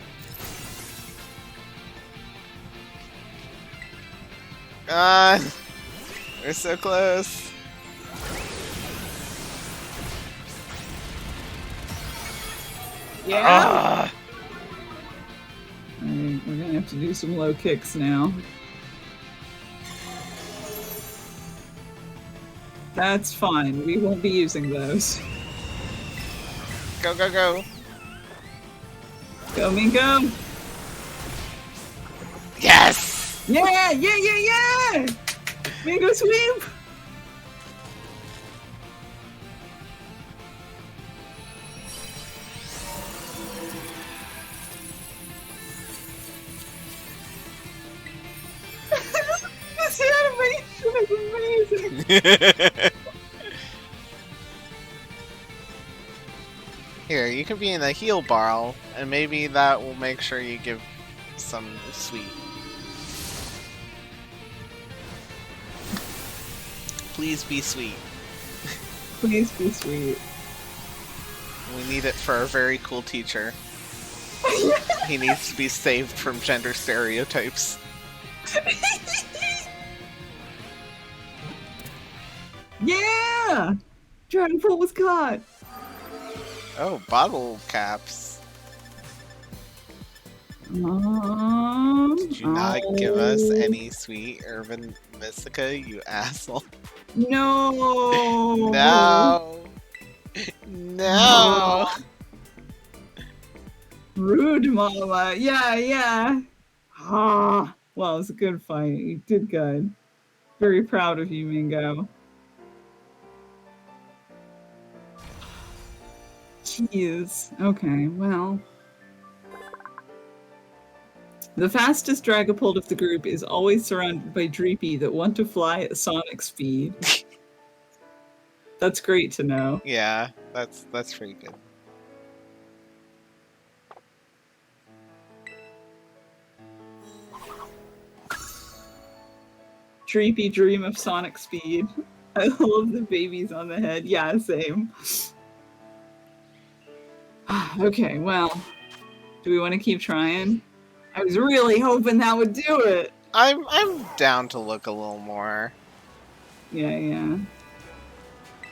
We're so close. Yeah. Alright, we're gonna have to do some low kicks now. That's fine. We won't be using those. Go, go, go. Go, Minko. Yes! Yeah! Minko sweep! This animation is amazing! Here, you can be in the heal barrel, and maybe that will make sure you give some sweet. Please be sweet. Please be sweet. We need it for a very cool teacher. He needs to be saved from gender stereotypes. Yeah! Dragonfall was caught. Oh, bottle caps. Did you not give us any sweet urban mystica, you asshole? No. No. No. Oh, rude, Mama. Yeah. Ah. Well, it was a good fight. You did good. Very proud of you, Mingo. Jeez. Okay, well. The fastest Dragapult of the group is always surrounded by Dreepy that want to fly at sonic speed. That's great to know. Yeah, that's pretty good. Dreepy dream of sonic speed. I love the babies on the head. Yeah, same. Okay, well, do we want to keep trying? I was really hoping that would do it. I'm down to look a little more. Yeah.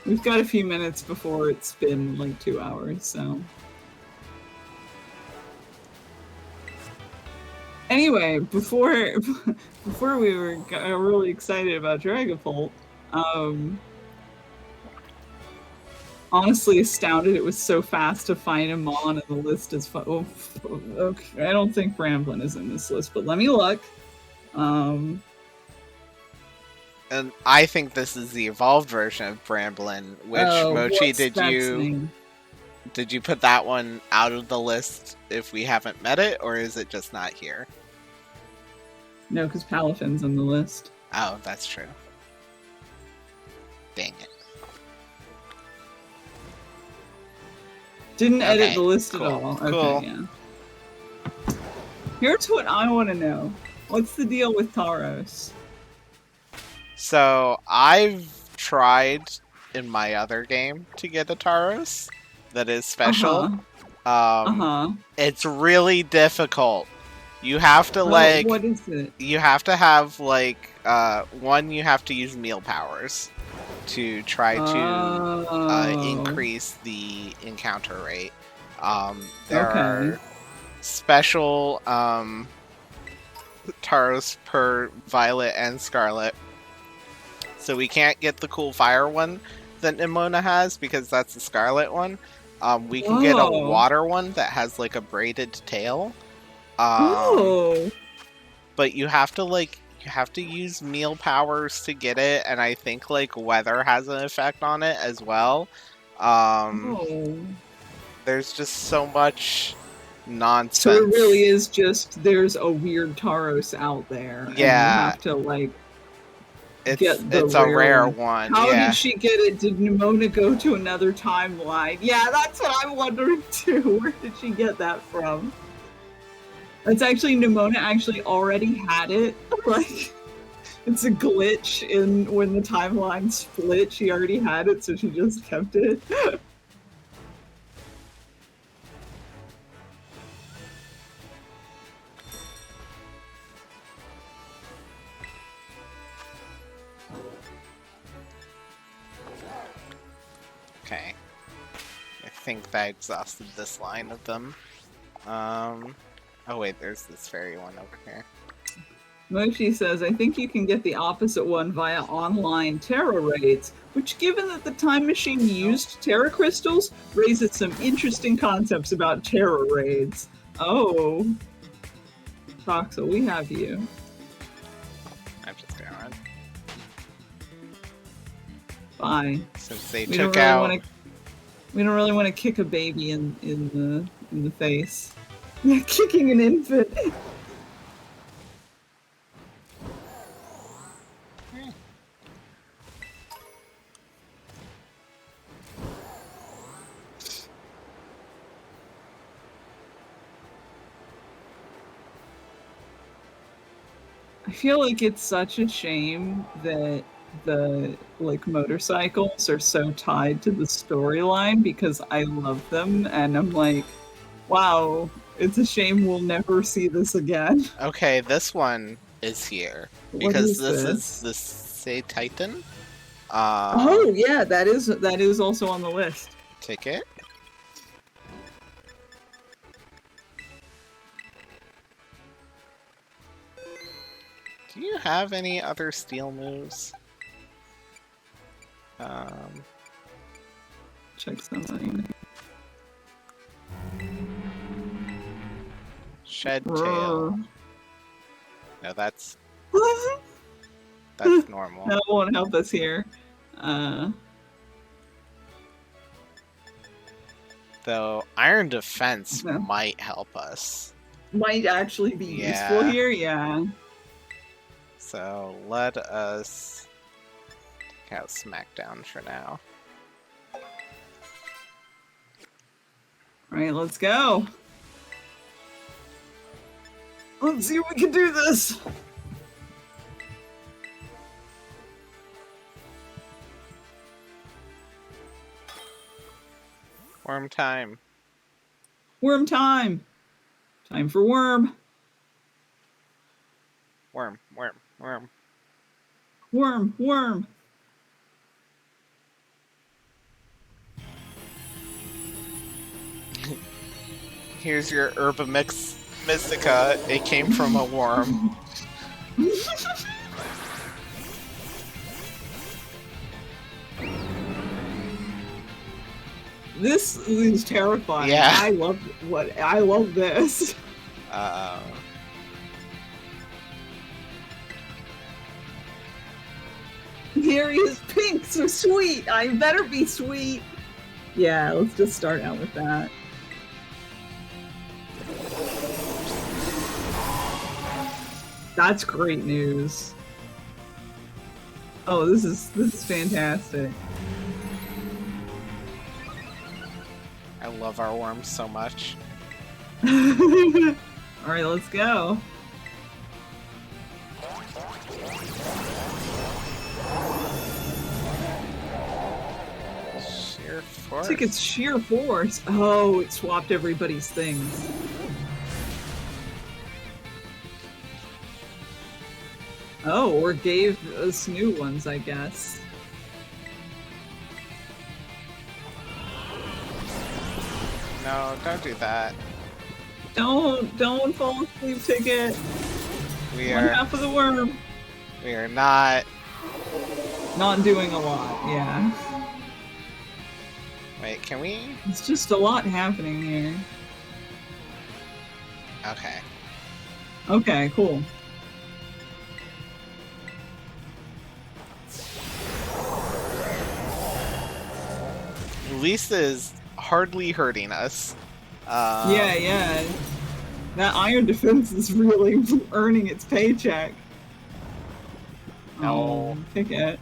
We've got a few minutes before it's been like 2 hours, so. Anyway, before we were really excited about Dragapult, honestly astounded it was so fast to find him on the list as oh, okay. I don't think Bramblin is in this list, but let me look. And I think this is the evolved version of Bramblin. Which Mochi did you put that one out of the list if we haven't met it, or is it just not here? No, because Palafin's on the list. Oh, that's true. Dang it. Didn't edit the list cool. at all. Okay, cool. Yeah. Here's what I want to know. What's the deal with Tauros? So, I've tried in my other game to get a Tauros that is special. It's really difficult. You have to what is it? You have to have one, you have to use meal powers to try to increase the encounter rate. There are special Tauros per Violet and Scarlet. So we can't get the cool fire one that Nimona has because that's the Scarlet one. We can get a water one that has like a braided tail. But you have to use meal powers to get it, and I think like weather has an effect on it as well. There's just so much nonsense. So it really is just there's a weird Tauros out there. Yeah. And you have to it's a rare one. How did she get it? Did Nimona go to another timeline? Yeah, that's what I'm wondering too. Where did she get that from? It's actually Nimona actually already had it. Like it's a glitch in when the timeline split. She already had it, so she just kept it. Okay. I think that exhausted this line of them. Oh wait, there's this fairy one over here. Mochi says, I think you can get the opposite one via online Terra raids, which given that the time machine used Terra crystals, raises some interesting concepts about Terra raids. Oh. Toxel, we have you. I'm just gonna run. Bye. Since they took out... We don't really want to kick a baby in the face. Yeah, kicking an infant. I feel like it's such a shame that the motorcycles are so tied to the storyline because I love them and I'm like, wow, it's a shame we'll never see this again. Okay, this one is here because this is the Say Titan. Oh yeah, that is also on the list. Ticket. Do you have any other steel moves? Check something. Shed tail. No, that's normal. That won't help us here. Though iron defense No. might help us. Might actually be useful here, yeah. So let us take out Smackdown for now. Alright, let's go. Let's see if we can do this. Worm time. Worm time. Time for worm. Worm, worm, worm. Worm, worm. Here's your Herba Mystica. It came from a worm. This is terrifying. Yeah. I love this. Here he is, pink, so sweet. I better be sweet. Yeah, let's just start out with that. That's great news. Oh, this is fantastic. I love our worms so much. Alright, let's go. Sheer force. I think it's sheer force. Oh, it swapped everybody's things. Oh, or gave us new ones, I guess. No, don't do that. Don't fall asleep, Ticket. We One are half of the worm. We are not doing a lot, yeah. Wait, can we? It's just a lot happening here. Okay. Okay, cool. Lisa is hardly hurting us. Yeah. That iron defense is really earning its paycheck. No. Oh, Ticket.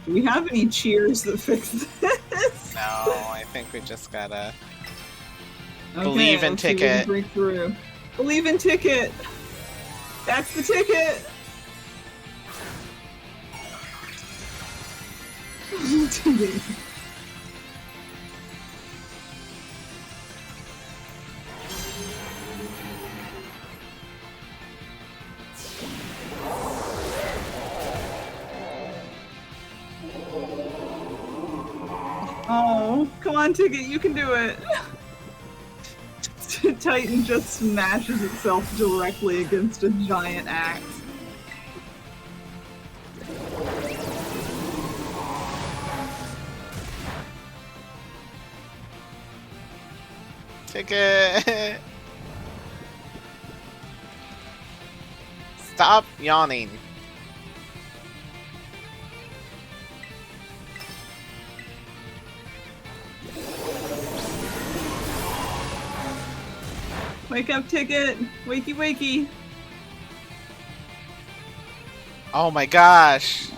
Do we have any cheers that fix this? No, I think we just gotta Okay, believe in let's see if we can Ticket. break through. Believe in Ticket. That's the ticket. Ticket. Oh, come on, Ticket, you can do it. Titan just smashes itself directly against a giant axe. Ticket. Stop yawning. Wake up, Ticket! Wakey, wakey! Oh my gosh.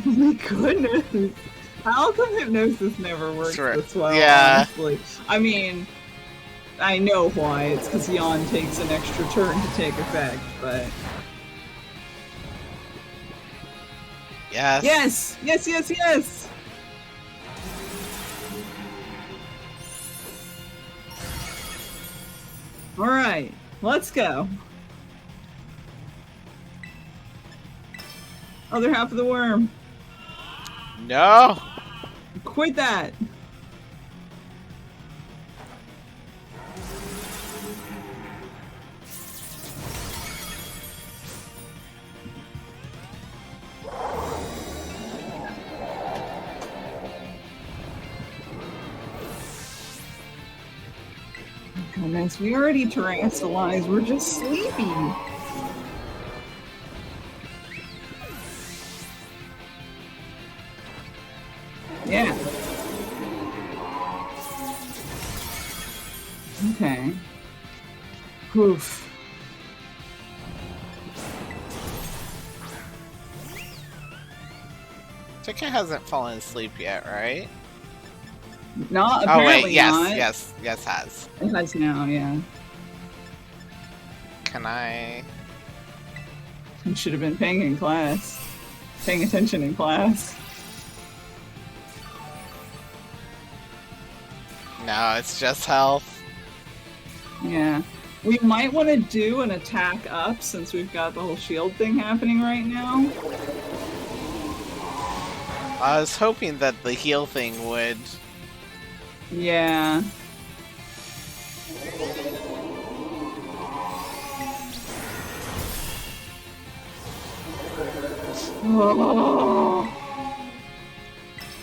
Oh my goodness! How come hypnosis never works Sure. this well, Yeah. honestly? I mean, I know why. It's because Yawn takes an extra turn to take effect, but... Yes. Yes! Yes, yes, yes! Alright, let's go. Other half of the worm. No! Quit that! Goodness, we already terrestrialized. We're just sleepy. Yeah. Okay. Oof. Ticket hasn't fallen asleep yet, right? Not Oh wait, apparently yes, not. yes has. It has now, yeah. Can I... You should have been paying in class. Paying attention in class. No, it's just health. Yeah. We might want to do an attack up since we've got the whole shield thing happening right now. I was hoping that the heal thing would... Yeah. Oh.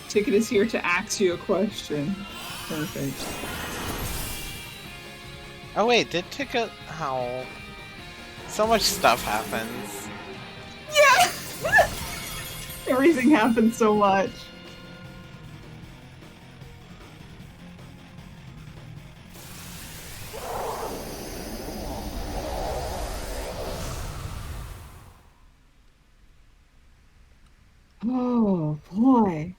Ticket is here to ask you a question. Perfect. Oh wait, did Ticket... Oh... So much stuff happens. Yeah! Everything happens so much. Oh, boy.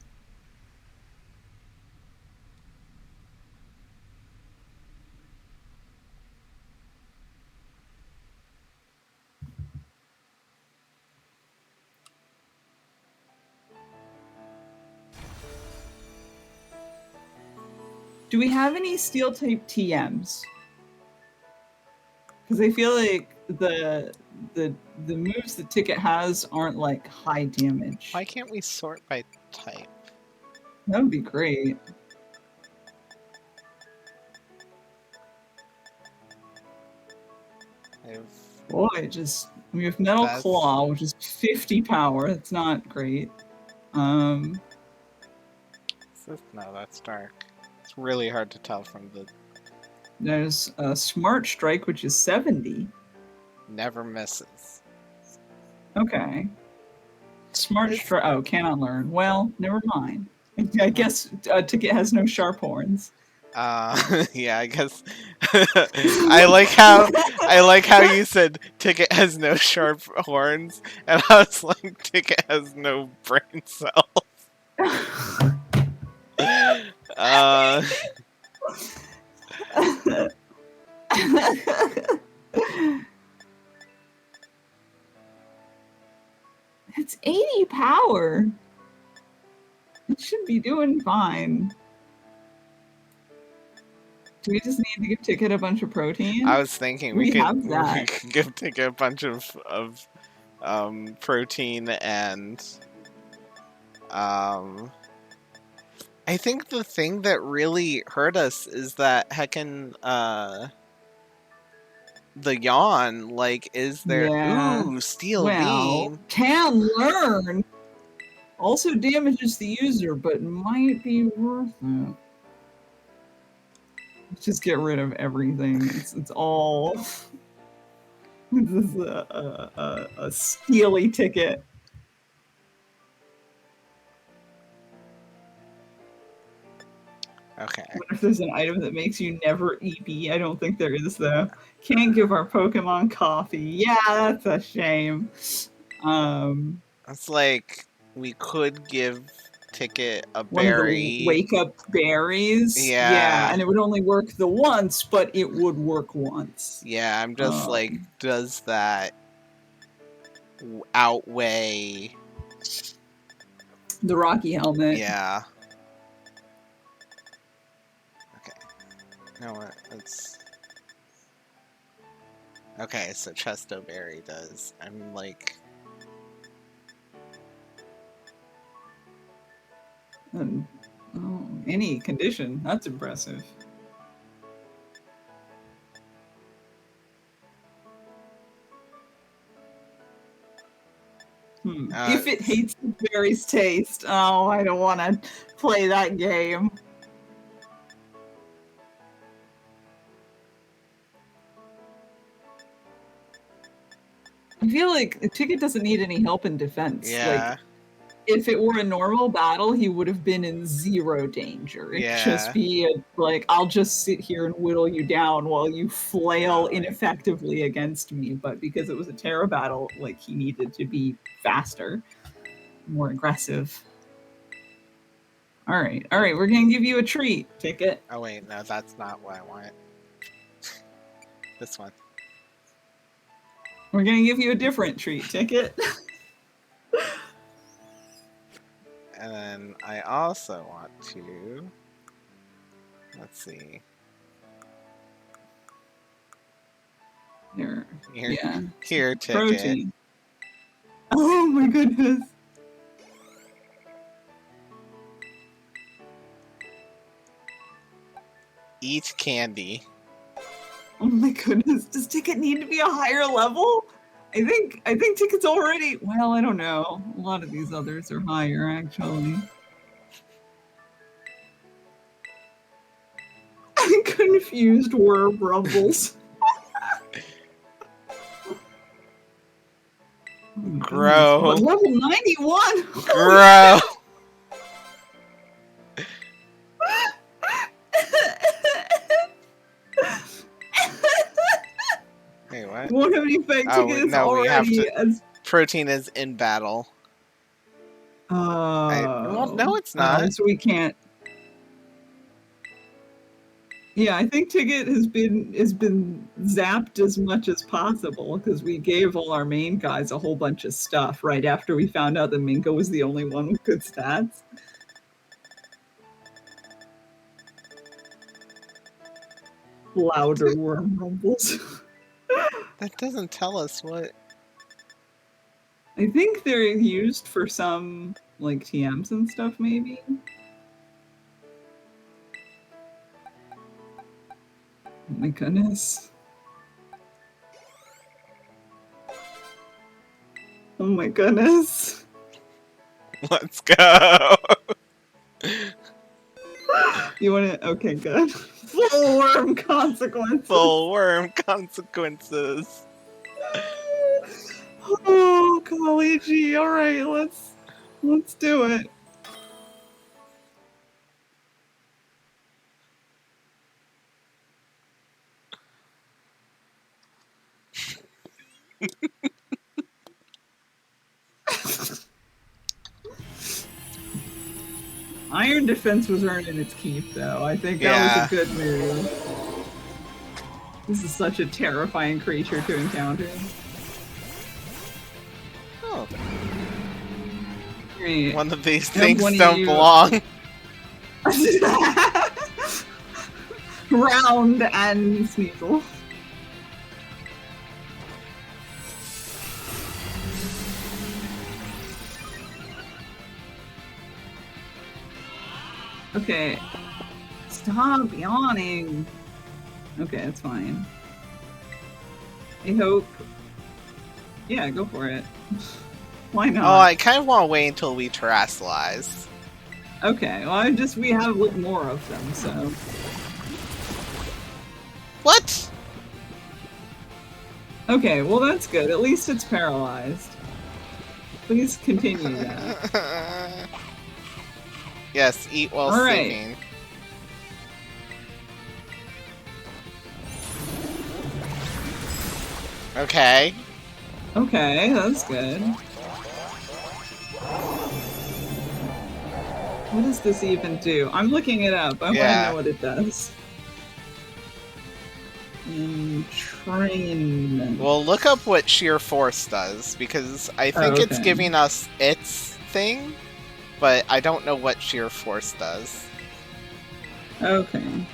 Do we have any steel type TMs? Because I feel like the moves the Ticket has aren't like high damage. Why can't we sort by type? That would be great. Boy, just we have Metal Claw, which is 50 power. That's not great. No, that's dark. It's really hard to tell from the... There's a Smart Strike, which is 70. Never misses. Okay. Smart Strike. Oh, cannot learn. Well, never mind. I guess Ticket has no sharp horns. Yeah, I guess. I like how you said Ticket has no sharp horns, and I was like, Ticket has no brain cells. It's 80 power. It should be doing fine. Do we just need to give Ticket a bunch of protein? I was thinking we could give Ticket a bunch of protein and I think the thing that really hurt us is that heckin' the yawn, like, is there... Yeah. Ooh, steel beam. Can learn. Also damages the user, but might be worth it. Let's just get rid of everything. It's all... This is a steely Ticket. Okay. I wonder if there's an item that makes you never EP. I don't think there is, though. Can't give our Pokemon coffee. Yeah, that's a shame. It's like we could give Ticket a One of berry. the wake up berries. Yeah. And it would only work the once, but it would work once. Yeah, I'm just like, does that outweigh the Rocky Helmet? Yeah. Okay. No, what? Let's... Okay, so Chesto Berry does. I'm like... And, oh, any condition. That's impressive. If it hates the berry's taste. Oh, I don't want to play that game. I feel like Ticket doesn't need any help in defense. Yeah. Like, if it were a normal battle, he would have been in zero danger. It'd just be like, I'll just sit here and whittle you down while you flail ineffectively against me. But because it was a Terra battle, like, he needed to be faster, more aggressive. All right, we're gonna give you a treat, Ticket. Oh wait, no, that's not what I want. This one. We're gonna give you a different treat, Ticket. And then I also want to, let's see. Here, Ticket. Protein. Oh my goodness. Eat candy. Oh my goodness. Does Ticket need to be a higher level? I think Ticket's already, well, I don't know. A lot of these others are higher, actually. I'm confused worm rumbles. Grow. Oh, level 91! Grow! Wait, what? Won't have any effect. Ticket is already as... Protein is in battle. Well, no, it's not. So we can't. Yeah, I think Ticket has been zapped as much as possible because we gave all our main guys a whole bunch of stuff right after we found out that Minka was the only one with good stats. Louder worm rumbles. That doesn't tell us what. I think they're used for some, like, TMs and stuff, maybe? Oh my goodness. Oh my goodness. Let's go! You want to... Okay, good. Full worm consequences. Full worm consequences. Oh, golly gee. All right, let's do it. Iron defense was earning its keep, though. I think that was a good move. This is such a terrifying creature to encounter. Oh. Right. One of these things don't belong. Round and Sneasel. Okay. Stop yawning. Okay, it's fine. I hope... Yeah, go for it. Why not? Oh, I kind of want to wait until we terrestrialize. Okay, well, we have more of them, so... What? Okay, well that's good. At least it's paralyzed. Please continue that. Yes, eat while sleeping. Okay. Okay, that's good. What does this even do? I'm looking it up. I want to know what it does. Entrainment. Well, look up what sheer force does, because I think it's giving us its thing, but I don't know what sheer force does. Okay.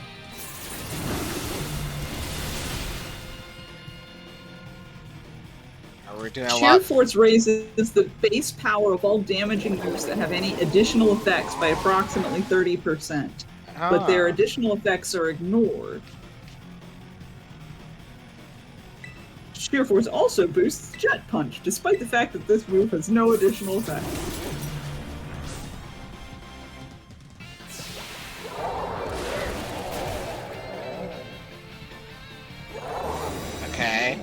We're doing a Sheer lot. Force raises the base power of all damaging moves that have any additional effects by approximately 30%, but their additional effects are ignored. Sheer Force also boosts Jet Punch, despite the fact that this move has no additional effect. Okay.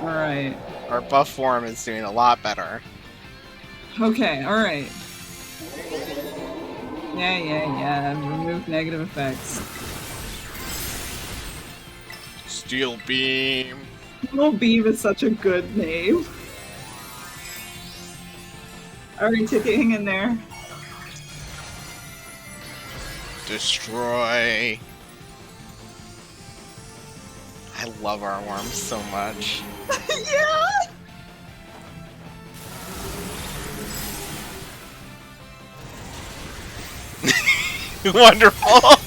Alright. Our buff form is doing a lot better. Okay, alright. Yeah. Remove negative effects. Steel Beam. Steel Beam is such a good name. Alright, Ticket, hang in there. Destroy. I love our worms so much. Yeah! Wonderful!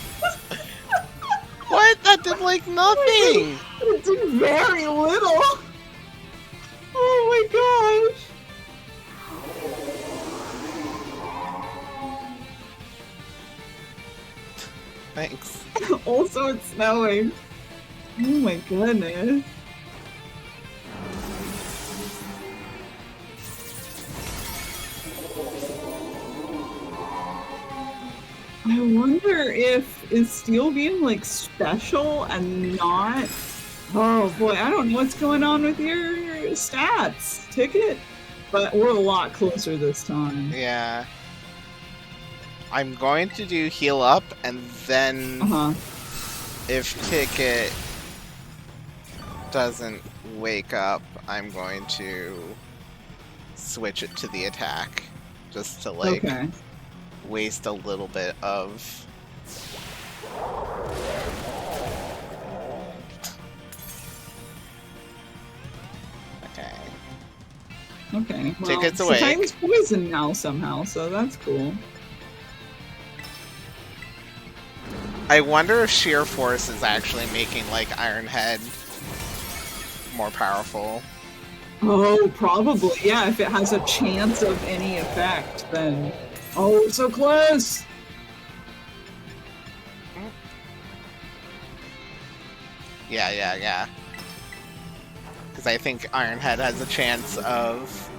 What? That did like nothing! It did very little! Oh my gosh! Thanks. Also, it's snowing. Oh my goodness. I wonder if is Steel Beam like special and not. Oh boy, I don't know what's going on with your stats, Ticket. But we're a lot closer this time. Yeah. I'm going to do heal up, and then if Ticket doesn't wake up, I'm going to switch it to the attack. Just to like waste a little bit of... Okay. Well, Ticket's awake. Titan's poisoned now somehow, so that's cool. I wonder if Sheer Force is actually making like Ironhead more powerful. Oh, probably. Yeah, if it has a chance of any effect, then... Oh, so close! Yeah. Because I think Ironhead has a chance of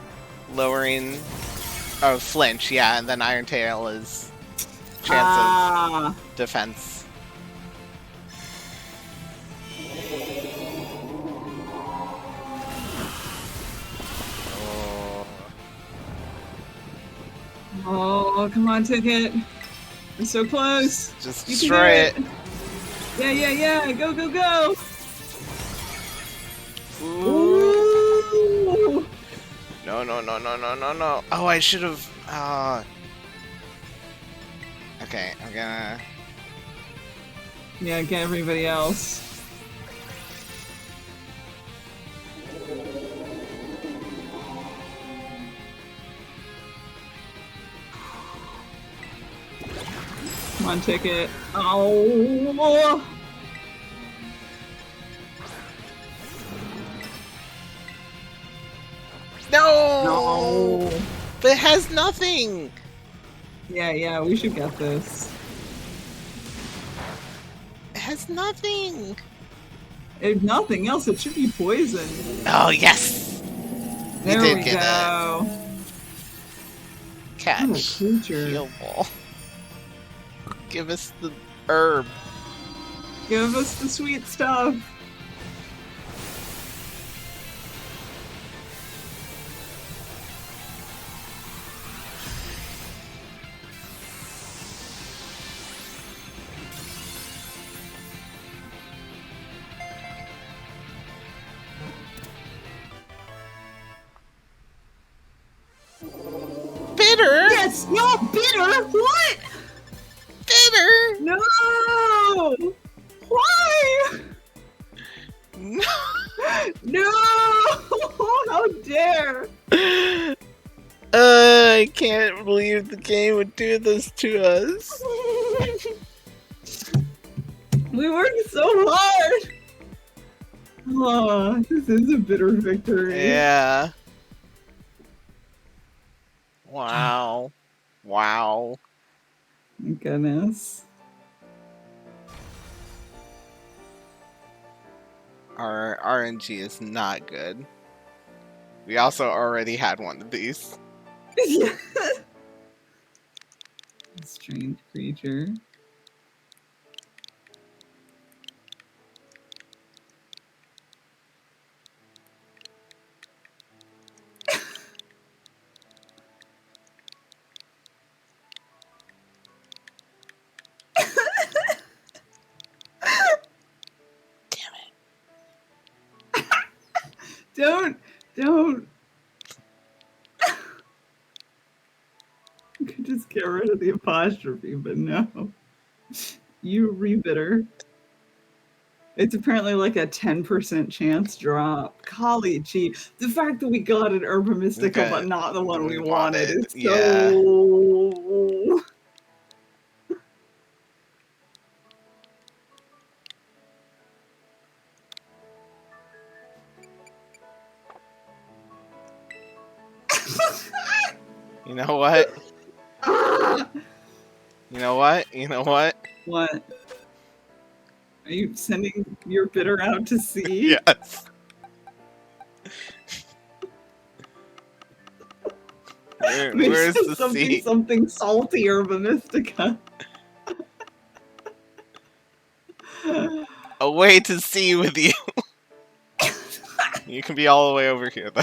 lowering... Oh, flinch, yeah, and then Irontail is chance of defense. Oh, come on, Ticket. We're so close. Just destroy it. Yeah. Go. Ooh. No. Oh, I should have... Okay, I'm gonna... Yeah, get everybody else. Come on, Ticket. Oh! No! But it has nothing! Yeah, we should get this. It has nothing! If nothing else, it should be poison. Oh, yes! There we we get go. Catch. What a creature. Heal ball. Give us the herb. Give us the sweet stuff. Bitter? Yes! No, bitter! What? Bitter? No! Why? No! No! How dare! I can't believe the game would do this to us. We worked so hard! Oh, this is a bitter victory. Yeah. Wow. Wow. My goodness. Our RNG is not good. We also already had one of these. Yeah. Strange creature. Damn Don't. You could just get rid of the apostrophe, but no. You rebitter. It's apparently like a 10% chance drop. Golly gee. The fact that we got an Urba it. Mystica, Okay. but not the one we We wanted wanted. is Yeah. so. You know what? Ah! You know what? You know what? What? Are you sending your bitter out to sea? Yes. Makes Where's the something sea? something salty Urba Mystica. Away to sea with you. You can be all the way over here though.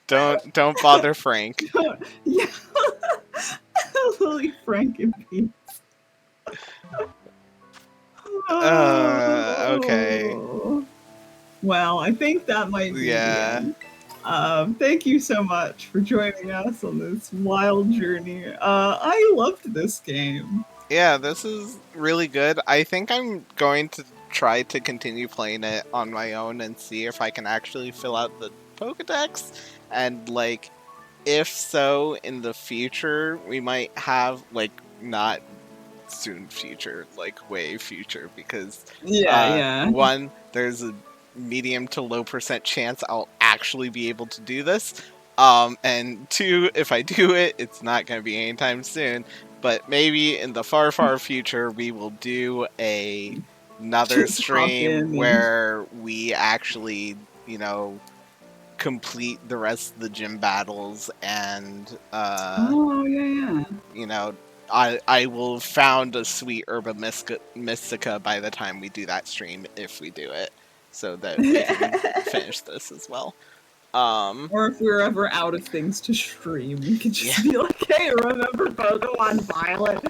Don't bother Frank. Yeah. Lily Frank and Pete. Okay. Oh. Well, I think that might be the Yeah. end. Thank you so much for joining us on this wild journey. I loved this game. Yeah, this is really good. I think I'm going to try to continue playing it on my own and see if I can actually fill out the Pokedex. And, like, if so, in the future, we might have, like, not soon future, like, way future, because, Yeah. one, there's a medium to low percent chance I'll actually be able to do this. And two, if I do it, it's not going to be anytime soon. But maybe in the far, far future, we will do another Just hop stream in and where we actually, you know, complete the rest of the gym battles and, oh yeah. you know, I will have found a sweet Herba Mystica by the time we do that stream, if we do it, so that we can finish this as well. Or if we're ever out of things to stream, we could just Yeah. be like, hey, remember Pokemon Violet?